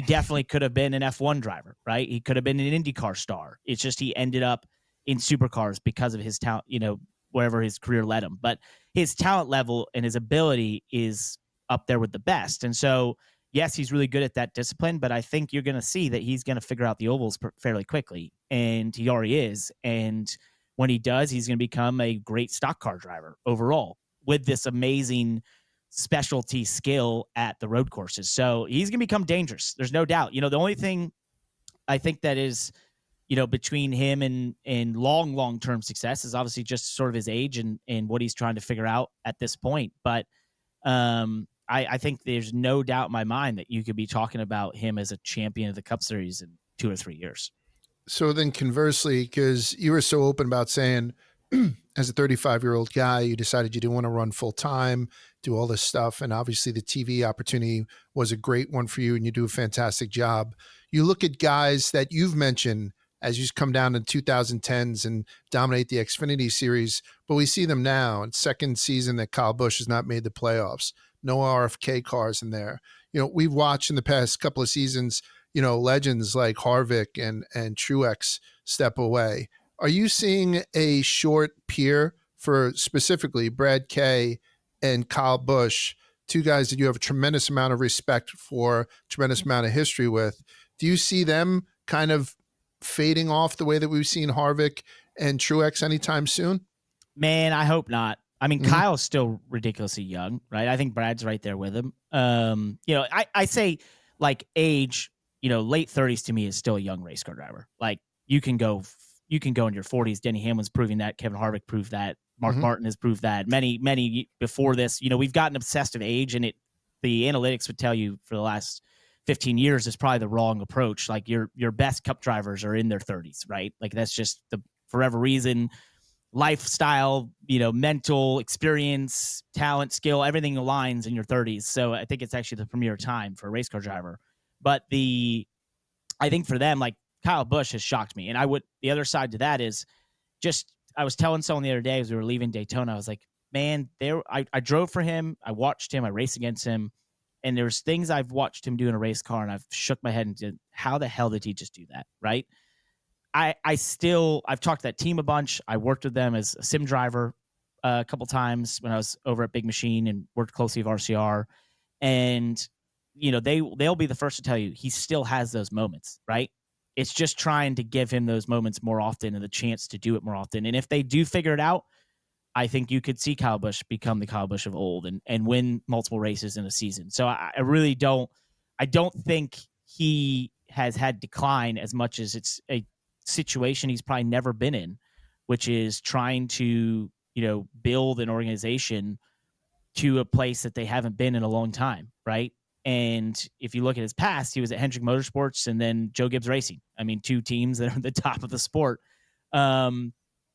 definitely could have been an F1 driver, right? He could have been an IndyCar star. It's just he ended up in supercars because of his talent, you know, wherever his career led him. But his talent level and his ability is up there with the best. And so, yes, he's really good at that discipline, but I think you're going to see that he's going to figure out the ovals fairly quickly, and he already is. And when he does, he's going to become a great stock car driver overall with this amazing specialty skill at the road courses. So he's going to become dangerous. There's no doubt. You know, the only thing I think that is, you know, between him and long-term success is obviously just sort of his age and what he's trying to figure out at this point. But I think there's no doubt in my mind that you could be talking about him as a champion of the Cup Series in 2 or 3 years. So then conversely, because you were so open about saying as a 35-year-old guy, you decided you didn't want to run full time, do all this stuff. And obviously the TV opportunity was a great one for you and you do a fantastic job. You look at guys that you've mentioned as you come down in 2010s and dominate the Xfinity series, but we see them now in second season that Kyle Busch has not made the playoffs. No RFK cars in there. You know, we've watched in the past couple of seasons, you know, legends like Harvick and Truex step away. Are you seeing a short peer for specifically Brad Kay and Kyle Busch, two guys that you have a tremendous amount of respect for, tremendous amount of history with? Do you see them kind of fading off the way that we've seen Harvick and Truex anytime soon? Man, I hope not. I mean, Kyle's still ridiculously young, right? I think Brad's right there with him. You know, I say like age, you know, late 30s to me is still a young race car driver. Like you can go in your 40s. Denny Hamlin's proving that. Kevin Harvick proved that. Mark Martin has proved that. Many before this, you know, we've gotten obsessed with age, and the analytics would tell you for the last 15 years is probably the wrong approach. Like your best Cup drivers are in their 30s, right? Like that's just the forever reason. Lifestyle, you know, mental experience, talent, skill, everything aligns in your 30s. So I think it's actually the premier time for a race car driver. But I think for them, like Kyle Busch has shocked me. And the other side to that is just, I was telling someone the other day as we were leaving Daytona, I was like, man, I drove for him. I watched him. I raced against him. And there's things I've watched him do in a race car, and I've shook my head and said, how the hell did he just do that? Right. I've talked to that team a bunch. I worked with them as a sim driver a couple times when I was over at Big Machine and worked closely with RCR. And, they'll be the first to tell you he still has those moments, right? It's just trying to give him those moments more often and the chance to do it more often. And if they do figure it out, I think you could see Kyle Busch become the Kyle Busch of old and win multiple races in a season. So I really don't think he has had decline as much as it's a situation he's probably never been in, which is trying to, build an organization to a place that they haven't been in a long time, right? And if you look at his past, he was at Hendrick Motorsports and then Joe Gibbs Racing. I mean, two teams that are at the top of the sport.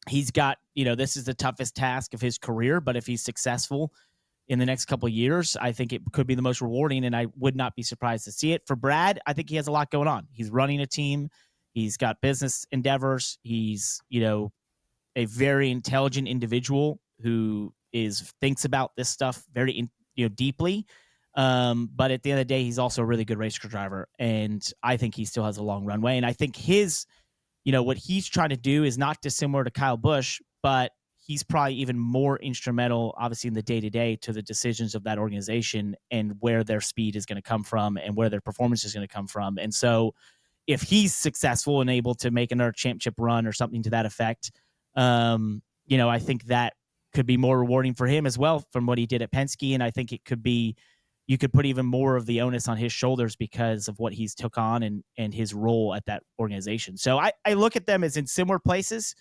He's got, this is the toughest task of his career, but if he's successful in the next couple of years, I think it could be the most rewarding, and I would not be surprised to see it. For Brad, I think he has a lot going on. He's running a team. He's got business endeavors. He's, a very intelligent individual who thinks about this stuff very, deeply. But at the end of the day, he's also a really good race car driver, and I think he still has a long runway. And I think his, what he's trying to do is not dissimilar to Kyle Busch, but he's probably even more instrumental, obviously, in the day-to-day to the decisions of that organization and where their speed is going to come from and where their performance is going to come from. And so if he's successful and able to make another championship run or something to that effect, I think that could be more rewarding for him as well from what he did at Penske. And I think it could be, you could put even more of the onus on his shoulders because of what he's took on and his role at that organization. So I look at them as in similar places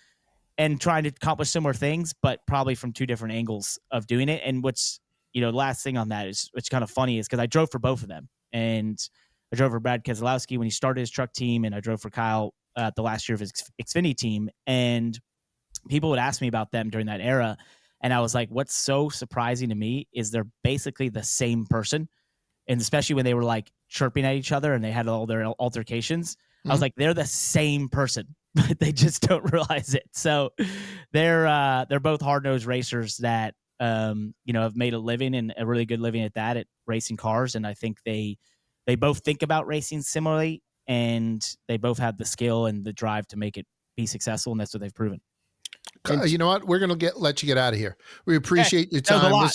and trying to accomplish similar things, but probably from two different angles of doing it. And what's, last thing on that is, it's kind of funny is because I drove for both of them. And I drove for Brad Keselowski when he started his truck team, and I drove for Kyle the last year of his Xfinity team. And people would ask me about them during that era. And I was like, what's so surprising to me is they're basically the same person. And especially when they were like chirping at each other and they had all their altercations, I was like, they're the same person, but they just don't realize it. So they're both hard-nosed racers that, have made a living and a really good living at that, at racing cars. And I think they both think about racing similarly, and they both have the skill and the drive to make it be successful. And that's what they've proven. You know what? We're going to let you get out of here. We appreciate your time.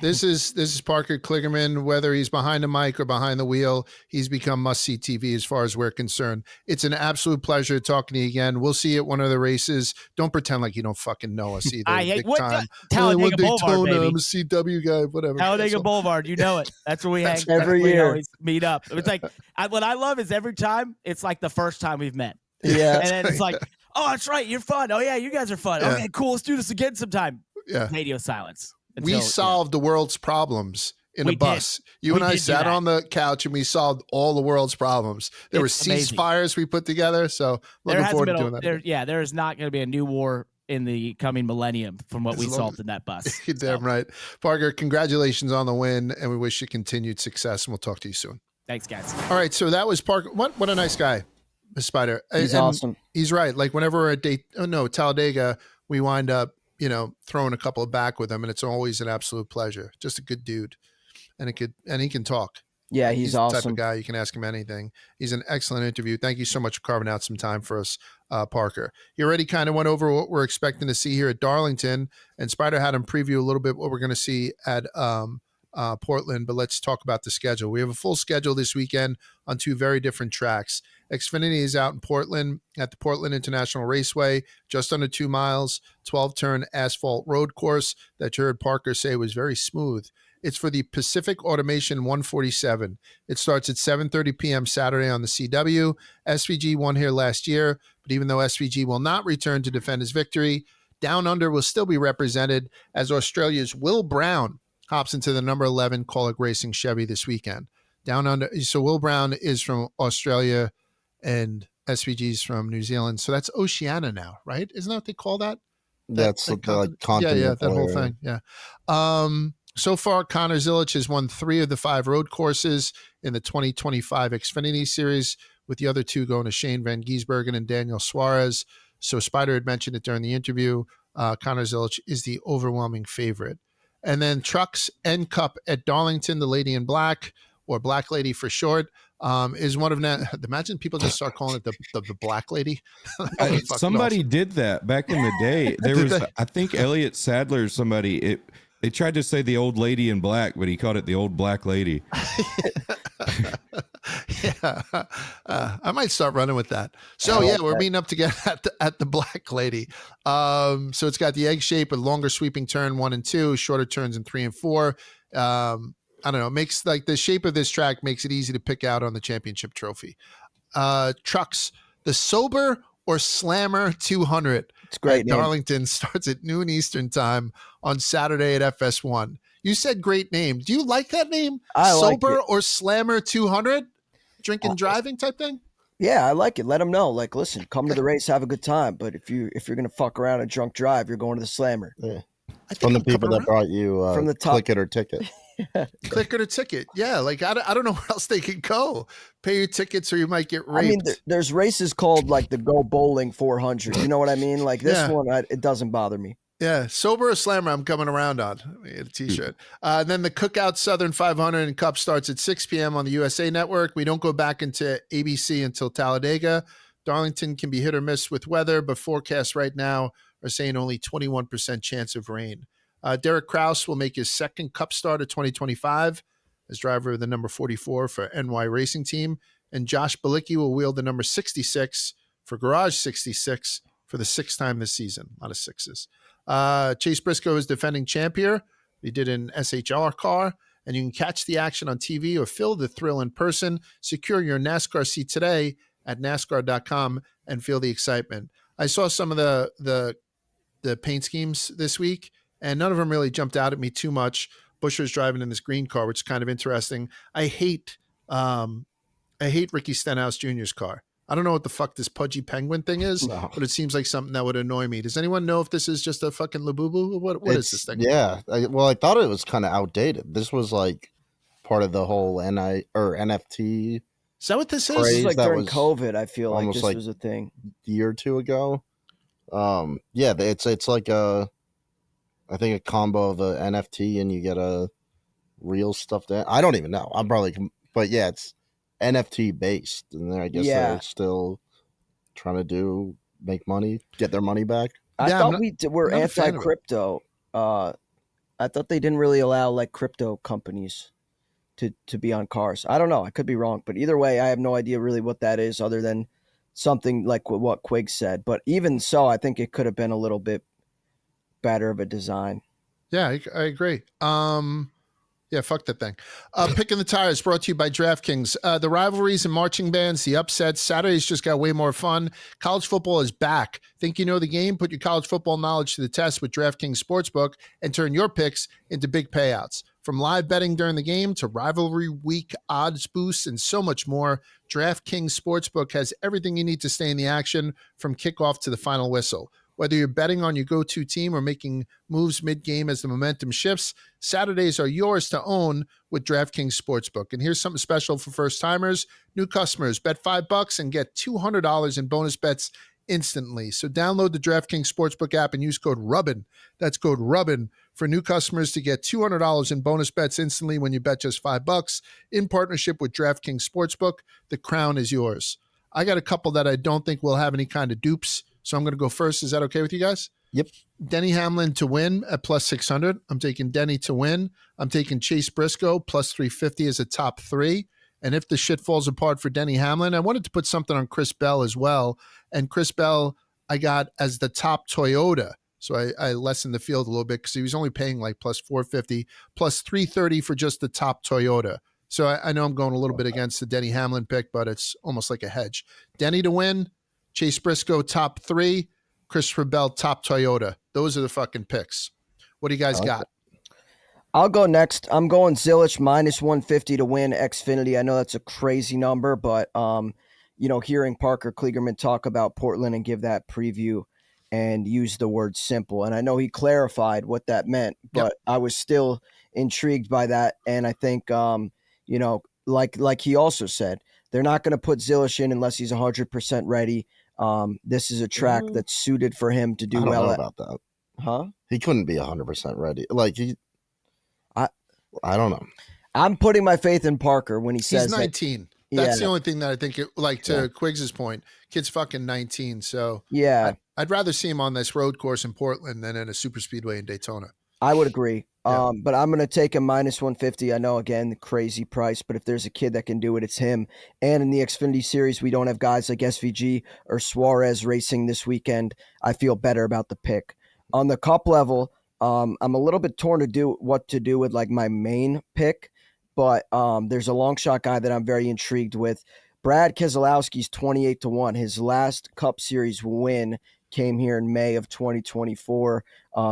This is Parker Kligerman. Whether he's behind the mic or behind the wheel, he's become must-see TV as far as we're concerned. It's an absolute pleasure talking to you again. We'll see you at one of the races. Don't pretend like you don't fucking know us either. Talladega Boulevard, baby. I'm a CW guy, whatever. Talladega Boulevard, you know it. That's where we hang every year. We always meet up. It's like what I love is every time it's like the first time we've met. Yeah, and then it's like, oh, that's right, you're fun. Oh yeah, you guys are fun. Yeah. Okay, cool. Let's do this again sometime. Yeah. Radio silence. We solved the world's problems in a bus. You and I sat on the couch and we solved all the world's problems. There were ceasefires we put together. So looking forward to doing that. There is not going to be a new war in the coming millennium from what we solved in that bus. You're damn right. Parker, congratulations on the win, and we wish you continued success, and we'll talk to you soon. Thanks, guys. All right, so that was Parker. What a nice guy. Spider. He's awesome. He's right. Like whenever we're at Talladega, we wind up, throwing a couple back with him, and it's always an absolute pleasure. Just a good dude. And he can talk. Yeah, he's awesome. The type of guy you can ask him anything. He's an excellent interview. Thank you so much for carving out some time for us, Parker. You already kind of went over what we're expecting to see here at Darlington, and Spider had him preview a little bit what we're going to see at Portland, but let's talk about the schedule. We have a full schedule this weekend on two very different tracks. Xfinity is out in Portland at the Portland International Raceway, just under 2 miles, 12-turn asphalt road course that you heard Parker say was very smooth. It's for the Pacific Automation 147. It starts at 7:30 p.m. Saturday on the CW. SVG won here last year, but even though SVG will not return to defend his victory, Down Under will still be represented as Australia's Will Brown hops into the number 11 Colic Racing Chevy this weekend. Down Under. So Will Brown is from Australia and SVG's from New Zealand. So that's Oceania now, right? Isn't that what they call that? That's like continent. Yeah, that whole thing. Yeah. So far, Connor Zilch has won 3 of the 5 road courses in the 2025 Xfinity Series, with the other 2 going to Shane Van Gisbergen and Daniel Suarez. So Spider had mentioned it during the interview. Connor Zilch is the overwhelming favorite. And then Trucks and Cup at Darlington, the Lady in Black, or Black Lady for short. is one of imagine people just start calling it the black lady. Somebody did that back in the day. There Did was, they? I think Elliot Sadler, they tried to say the old lady in black, but he called it the old black lady. Yeah, I might start running with that. So yeah, we're meeting up together at the black lady. So it's got the egg shape with longer sweeping turn 1 and 2, shorter turns in 3 and 4. I don't know. It makes like the shape of this track makes it easy to pick out on the championship trophy. Trucks, the Sober or Slammer 200 It's great at name. Darlington starts at noon Eastern time on Saturday at FS1. You said great name. Do you like that name? I like Sober it. or Slammer 200? Drinking, driving type thing? Yeah, I like it. Let them know. Like, listen, come to the race, have a good time. But if you're gonna fuck around and drunk drive, you're going to the Slammer. Yeah. I think From the I'm people coming that brought you From the top. Click It or Ticket. Click it or ticket. Yeah, like I don't know where else they could go. Pay your tickets or you might get raped. I mean, there's races called like the Go Bowling 400. You know what I mean? Like this Yeah. one, it doesn't bother me. Yeah, Sober or Slammer, I'm coming around on. Let me get a t-shirt. Then the Cookout Southern 500 and Cup starts at 6 p.m. on the USA Network. We don't go back into ABC until Talladega. Darlington can be hit or miss with weather, but forecasts right now are saying only 21% chance of rain. Derek Kraus will make his second Cup start of 2025 as driver of the number 44 for NY Racing Team. And Josh Balicki will wield the number 66 for Garage 66 for the 6th time this season. A lot of sixes. Chase Briscoe is defending champ here. He did an SHR car, and you can catch the action on TV or feel the thrill in person. Secure your NASCAR seat today at NASCAR.com and feel the excitement. I saw some of the paint schemes this week, and none of them really jumped out at me too much. Buescher's driving in this green car, which is kind of interesting. I hate Ricky Stenhouse Jr.'s car. I don't know what the fuck this pudgy penguin thing is, but it seems like something that would annoy me. Does anyone know if this is just a fucking labubu? What is this thing? Yeah. I thought it was kind of outdated. This was like part of the whole NFT Is that what this is? This Craze is like that during was COVID. I feel like almost this like- was a thing. year or two ago. Yeah, it's like I think a combo of a NFT and you get a real stuff that I don't even know. I'm probably, but yeah, it's NFT based, and I guess Yeah. they're still trying to make money, get their money back. I Yeah, thought I'm we're not a fan of it. anti-crypto. I thought they didn't really allow like crypto companies to be on cars. I don't know. I could be wrong, but either way, I have no idea really what that is, other than something like what Quig said. But even so, I think it could have been a little bit better of a design. Yeah, I agree. Yeah, fuck that thing. Picking the Tires brought to you by DraftKings. The rivalries and marching bands, the upsets. Saturdays just got way more fun. College football is back. Think you know the game? Put your college football knowledge to the test with DraftKings Sportsbook and turn your picks into big payouts. From live betting during the game to rivalry week odds boosts and so much more, DraftKings Sportsbook has everything you need to stay in the action from kickoff to the final whistle. Whether you're betting on your go-to team or making moves mid-game as the momentum shifts, Saturdays are yours to own with DraftKings Sportsbook. And here's something special for first-timers. New customers, bet $5 and get $200 in bonus bets instantly. So download the DraftKings Sportsbook app and use code Rubbin. That's code Rubbin for new customers to get $200 in bonus bets instantly when you bet just $5 in partnership with DraftKings Sportsbook. The crown is yours. I got a couple that I don't think will have any kind of dupes, so I'm going to go first. Is that okay with you guys? Yep. Denny Hamlin to win at plus 600. I'm taking Denny to win. I'm taking Chase Briscoe plus 350 as a top 3. And if the shit falls apart for Denny Hamlin, I wanted to put something on Chris Bell as well. And Chris Bell, I got as the top Toyota. So I lessened the field a little bit because he was only paying like plus 450, plus 330 for just the top Toyota. So I know I'm going a little bit against the Denny Hamlin pick, but it's almost like a hedge. Denny to win, Chase Briscoe top 3, Christopher Bell top Toyota. Those are the fucking picks. What do you guys got? I'll go next. I'm going Zilch minus 150 to win Xfinity. I know that's a crazy number, but hearing Parker Kligerman talk about Portland and give that preview and use the word simple, and I know he clarified what that meant, but I was still intrigued by that. And I think like he also said, they're not going to put Zilch in unless he's 100% ready. This is a track that's suited for him to do I don't well know at. about that. Huh? He couldn't be 100% ready. Like I don't know. I'm putting my faith in Parker when he says He's 19. That's the Yeah. only thing that I think, to Quiggs's point, kid's fucking 19. So Yeah. I'd rather see him on this road course in Portland than in a super speedway in Daytona. I would agree. Yeah. But I'm going to take him minus 150. I know, again, crazy price, but if there's a kid that can do it, it's him. And in the Xfinity Series, we don't have guys like SVG or Suarez racing this weekend. I feel better about the pick. On the Cup level, I'm a little bit torn to do what to do with like my main pick, but there's a long shot guy that I'm very intrigued with. Brad Keselowski's 28-1. His last Cup Series win came here in May of 2024.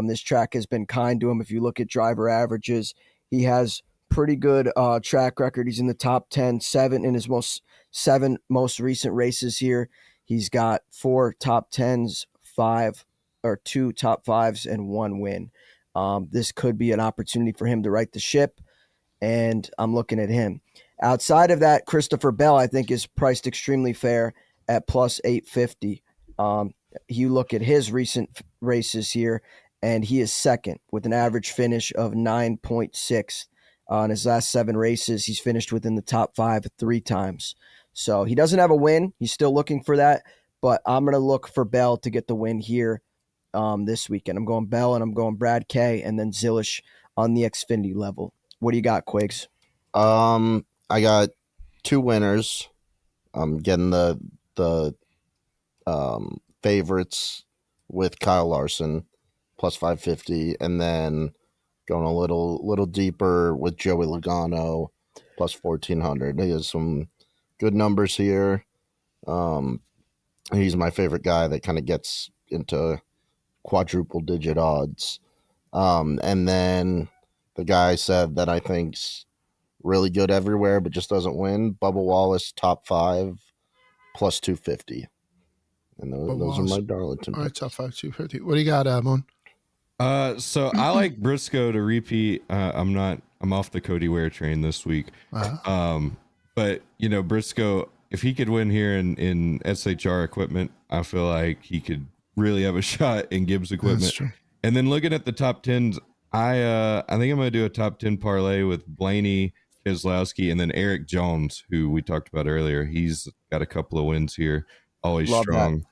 This track has been kind to him. If you look at driver averages, he has pretty good track record. He's in the top 10, seven in his seven most recent races here. He's got 4 top 10s, 2 top 5s, and 1 win. This could be an opportunity for him to right the ship, and I'm looking at him. Outside of that, Christopher Bell, I think, is priced extremely fair at plus 850. You look at his recent races here, and he is second with an average finish of 9.6. On his last 7 races, he's finished within the top 5 3 times. So he doesn't have a win. He's still looking for that, but I'm going to look for Bell to get the win here this weekend. I'm going Bell, and I'm going Brad K, and then Zilch on the Xfinity level. What do you got, Quigs? I got 2 winners. I'm getting the favorites with Kyle Larson plus 550, and then going a little deeper with Joey Logano plus 1400. He has some good numbers here. He's my favorite guy that kind of gets into quadruple digit odds. And then the guy said that I think's really good everywhere but just doesn't win, Bubba Wallace top 5 plus 250. And those are my Darlington All right, picks. top 5, 250. What do you got, Moon? So I like Briscoe to repeat. I'm off the Cody Ware train this week. But Briscoe, if he could win here in SHR equipment, I feel like he could really have a shot in Gibbs equipment. That's true. And then looking at the top 10s, I think I'm going to do a top 10 parlay with Blaney, Keselowski, and then Eric Jones, who we talked about earlier. He's got a couple of wins here, always Love strong.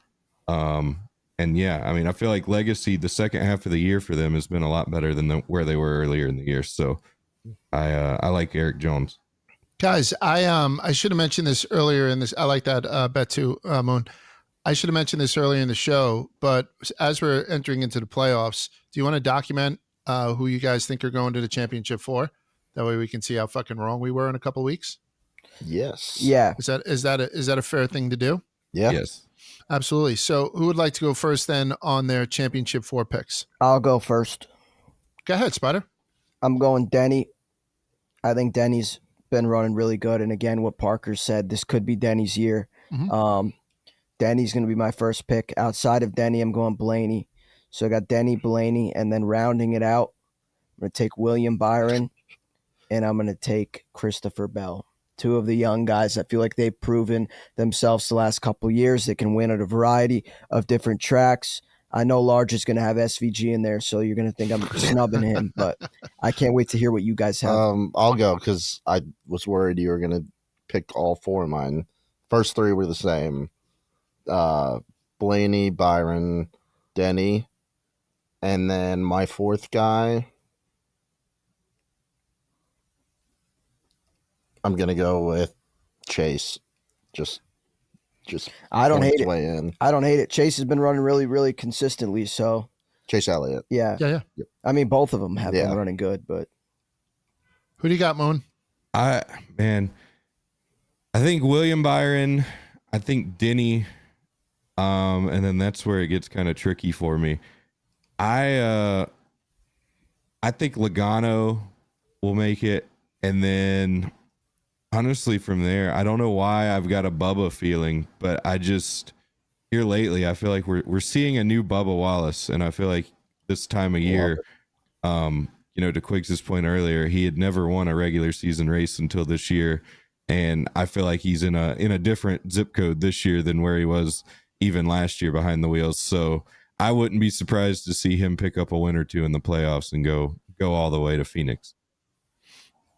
And yeah, I mean, I feel like Legacy, the second half of the year for them has been a lot better than where they were earlier in the year. So I like Eric Jones. Guys, I should have mentioned this earlier in this. I like that bet too, Moon. I should have mentioned this earlier in the show, but as we're entering into the playoffs, do you want to document who you guys think are going to the championship for? That way we can see how fucking wrong we were in a couple of weeks. Yes. Yeah. Is that a fair thing to do? Yeah. Yes. Absolutely. So who would like to go first then on their championship 4 picks? I'll go first. Go ahead, Spider. I'm going Denny. I think Denny's been running really good. And again, what Parker said, this could be Denny's year. Mm-hmm. Denny's going to be my first pick. Outside of Denny, I'm going Blaney. So I got Denny, Blaney, and then rounding it out, I'm going to take William Byron, and I'm going to take Christopher Bell. 2 of the young guys that feel like they've proven themselves the last couple of years. They can win at a variety of different tracks. I know Large is going to have SVG in there, so you're going to think I'm snubbing him, but I can't wait to hear what you guys have. I'll go because I was worried you were going to pick all 4 of mine. First 3 were the same. Blaney, Byron, Denny, and then my 4th guy, I'm gonna go with Chase. Just I don't hate it. Way in. I don't hate it. Chase has been running really, really consistently. So Chase Elliott. Yeah. Yeah. I mean, both of them have been running good, but Who do you got, Moon? I think William Byron, I think Denny, and then that's where it gets kind of tricky for me. I think Logano will make it, and then honestly from there, I don't know why I've got a Bubba feeling, but I just here lately I feel like we're seeing a new Bubba Wallace, and I feel like this time of year, to Quiggs' point earlier, he had never won a regular season race until this year, and I feel like he's in a different zip code this year than where he was even last year behind the wheels. So I wouldn't be surprised to see him pick up a win or 2 in the playoffs and go all the way to Phoenix.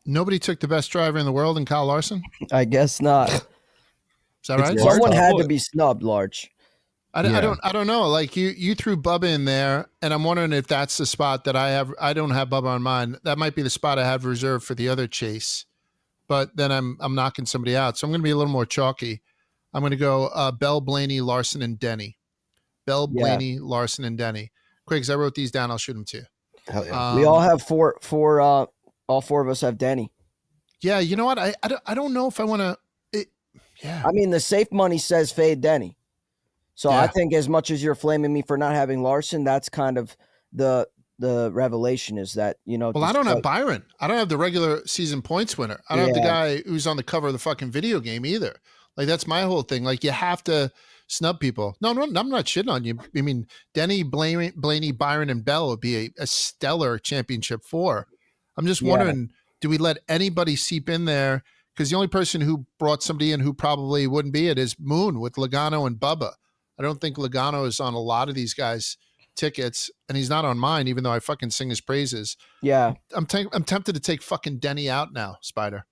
Nobody took the best driver in the world in Kyle Larson. I guess not. Is that right? It's Someone Large. had to be snubbed, Large. I don't know. Like you threw Bubba in there, and I'm wondering if that's the spot that I have. I don't have Bubba on mine. That might be the spot I have reserved for the other chase. But then I'm knocking somebody out, so I'm going to be a little more chalky. I'm going to go Bell, Blaney, Larson, and Denny. Bell, Blaney, Larson, and Denny. Quiggs, I wrote these down. I'll shoot them to you. Hell yeah. We all have four. All four of us have Denny. Yeah, you know what? I don't know if I want to. Yeah. I mean, the safe money says fade Denny. So Yeah. I think as much as you're flaming me for not having Larson, that's kind of the revelation is that, Well, I don't have Byron. I don't have the regular season points winner. I don't have the Yeah. guy who's on the cover of the fucking video game either. Like, that's my whole thing. Like, you have to snub people. No, I'm not shitting on you. I mean, Denny, Blaney, Byron, and Bell would be a stellar championship 4. I'm just wondering, do we let anybody seep in there? Because the only person who brought somebody in who probably wouldn't be it is Moon with Logano and Bubba. I don't think Logano is on a lot of these guys' tickets, and he's not on mine, even though I fucking sing his praises. Yeah. I'm tempted to take fucking Denny out now, Spider.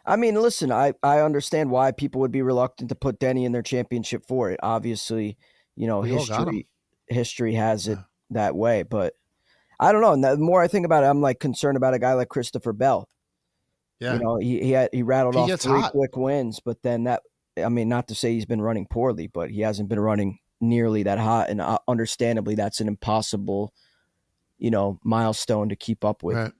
I mean, listen, I understand why people would be reluctant to put Denny in their championship for it. Obviously, We all got him. history has it that way, but I don't know. And the more I think about it, I'm like concerned about a guy like Christopher Bell. Yeah. He rattled He off gets 3 hot. quick wins, but then not to say he's been running poorly, but he hasn't been running nearly that hot, and understandably, that's an impossible, milestone to keep up with. Right.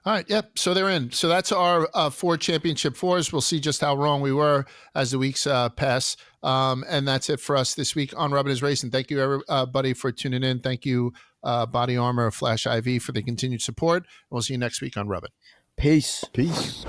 All right. Yep. So they're in. So that's our 4 championship 4s. We'll see just how wrong we were as the weeks pass. And that's it for us this week on Rubbin is Racing. Thank you, everybody, for tuning in. Thank you, Body Armor Flash IV, for the continued support. We'll see you next week on Rubbin. Peace. Peace.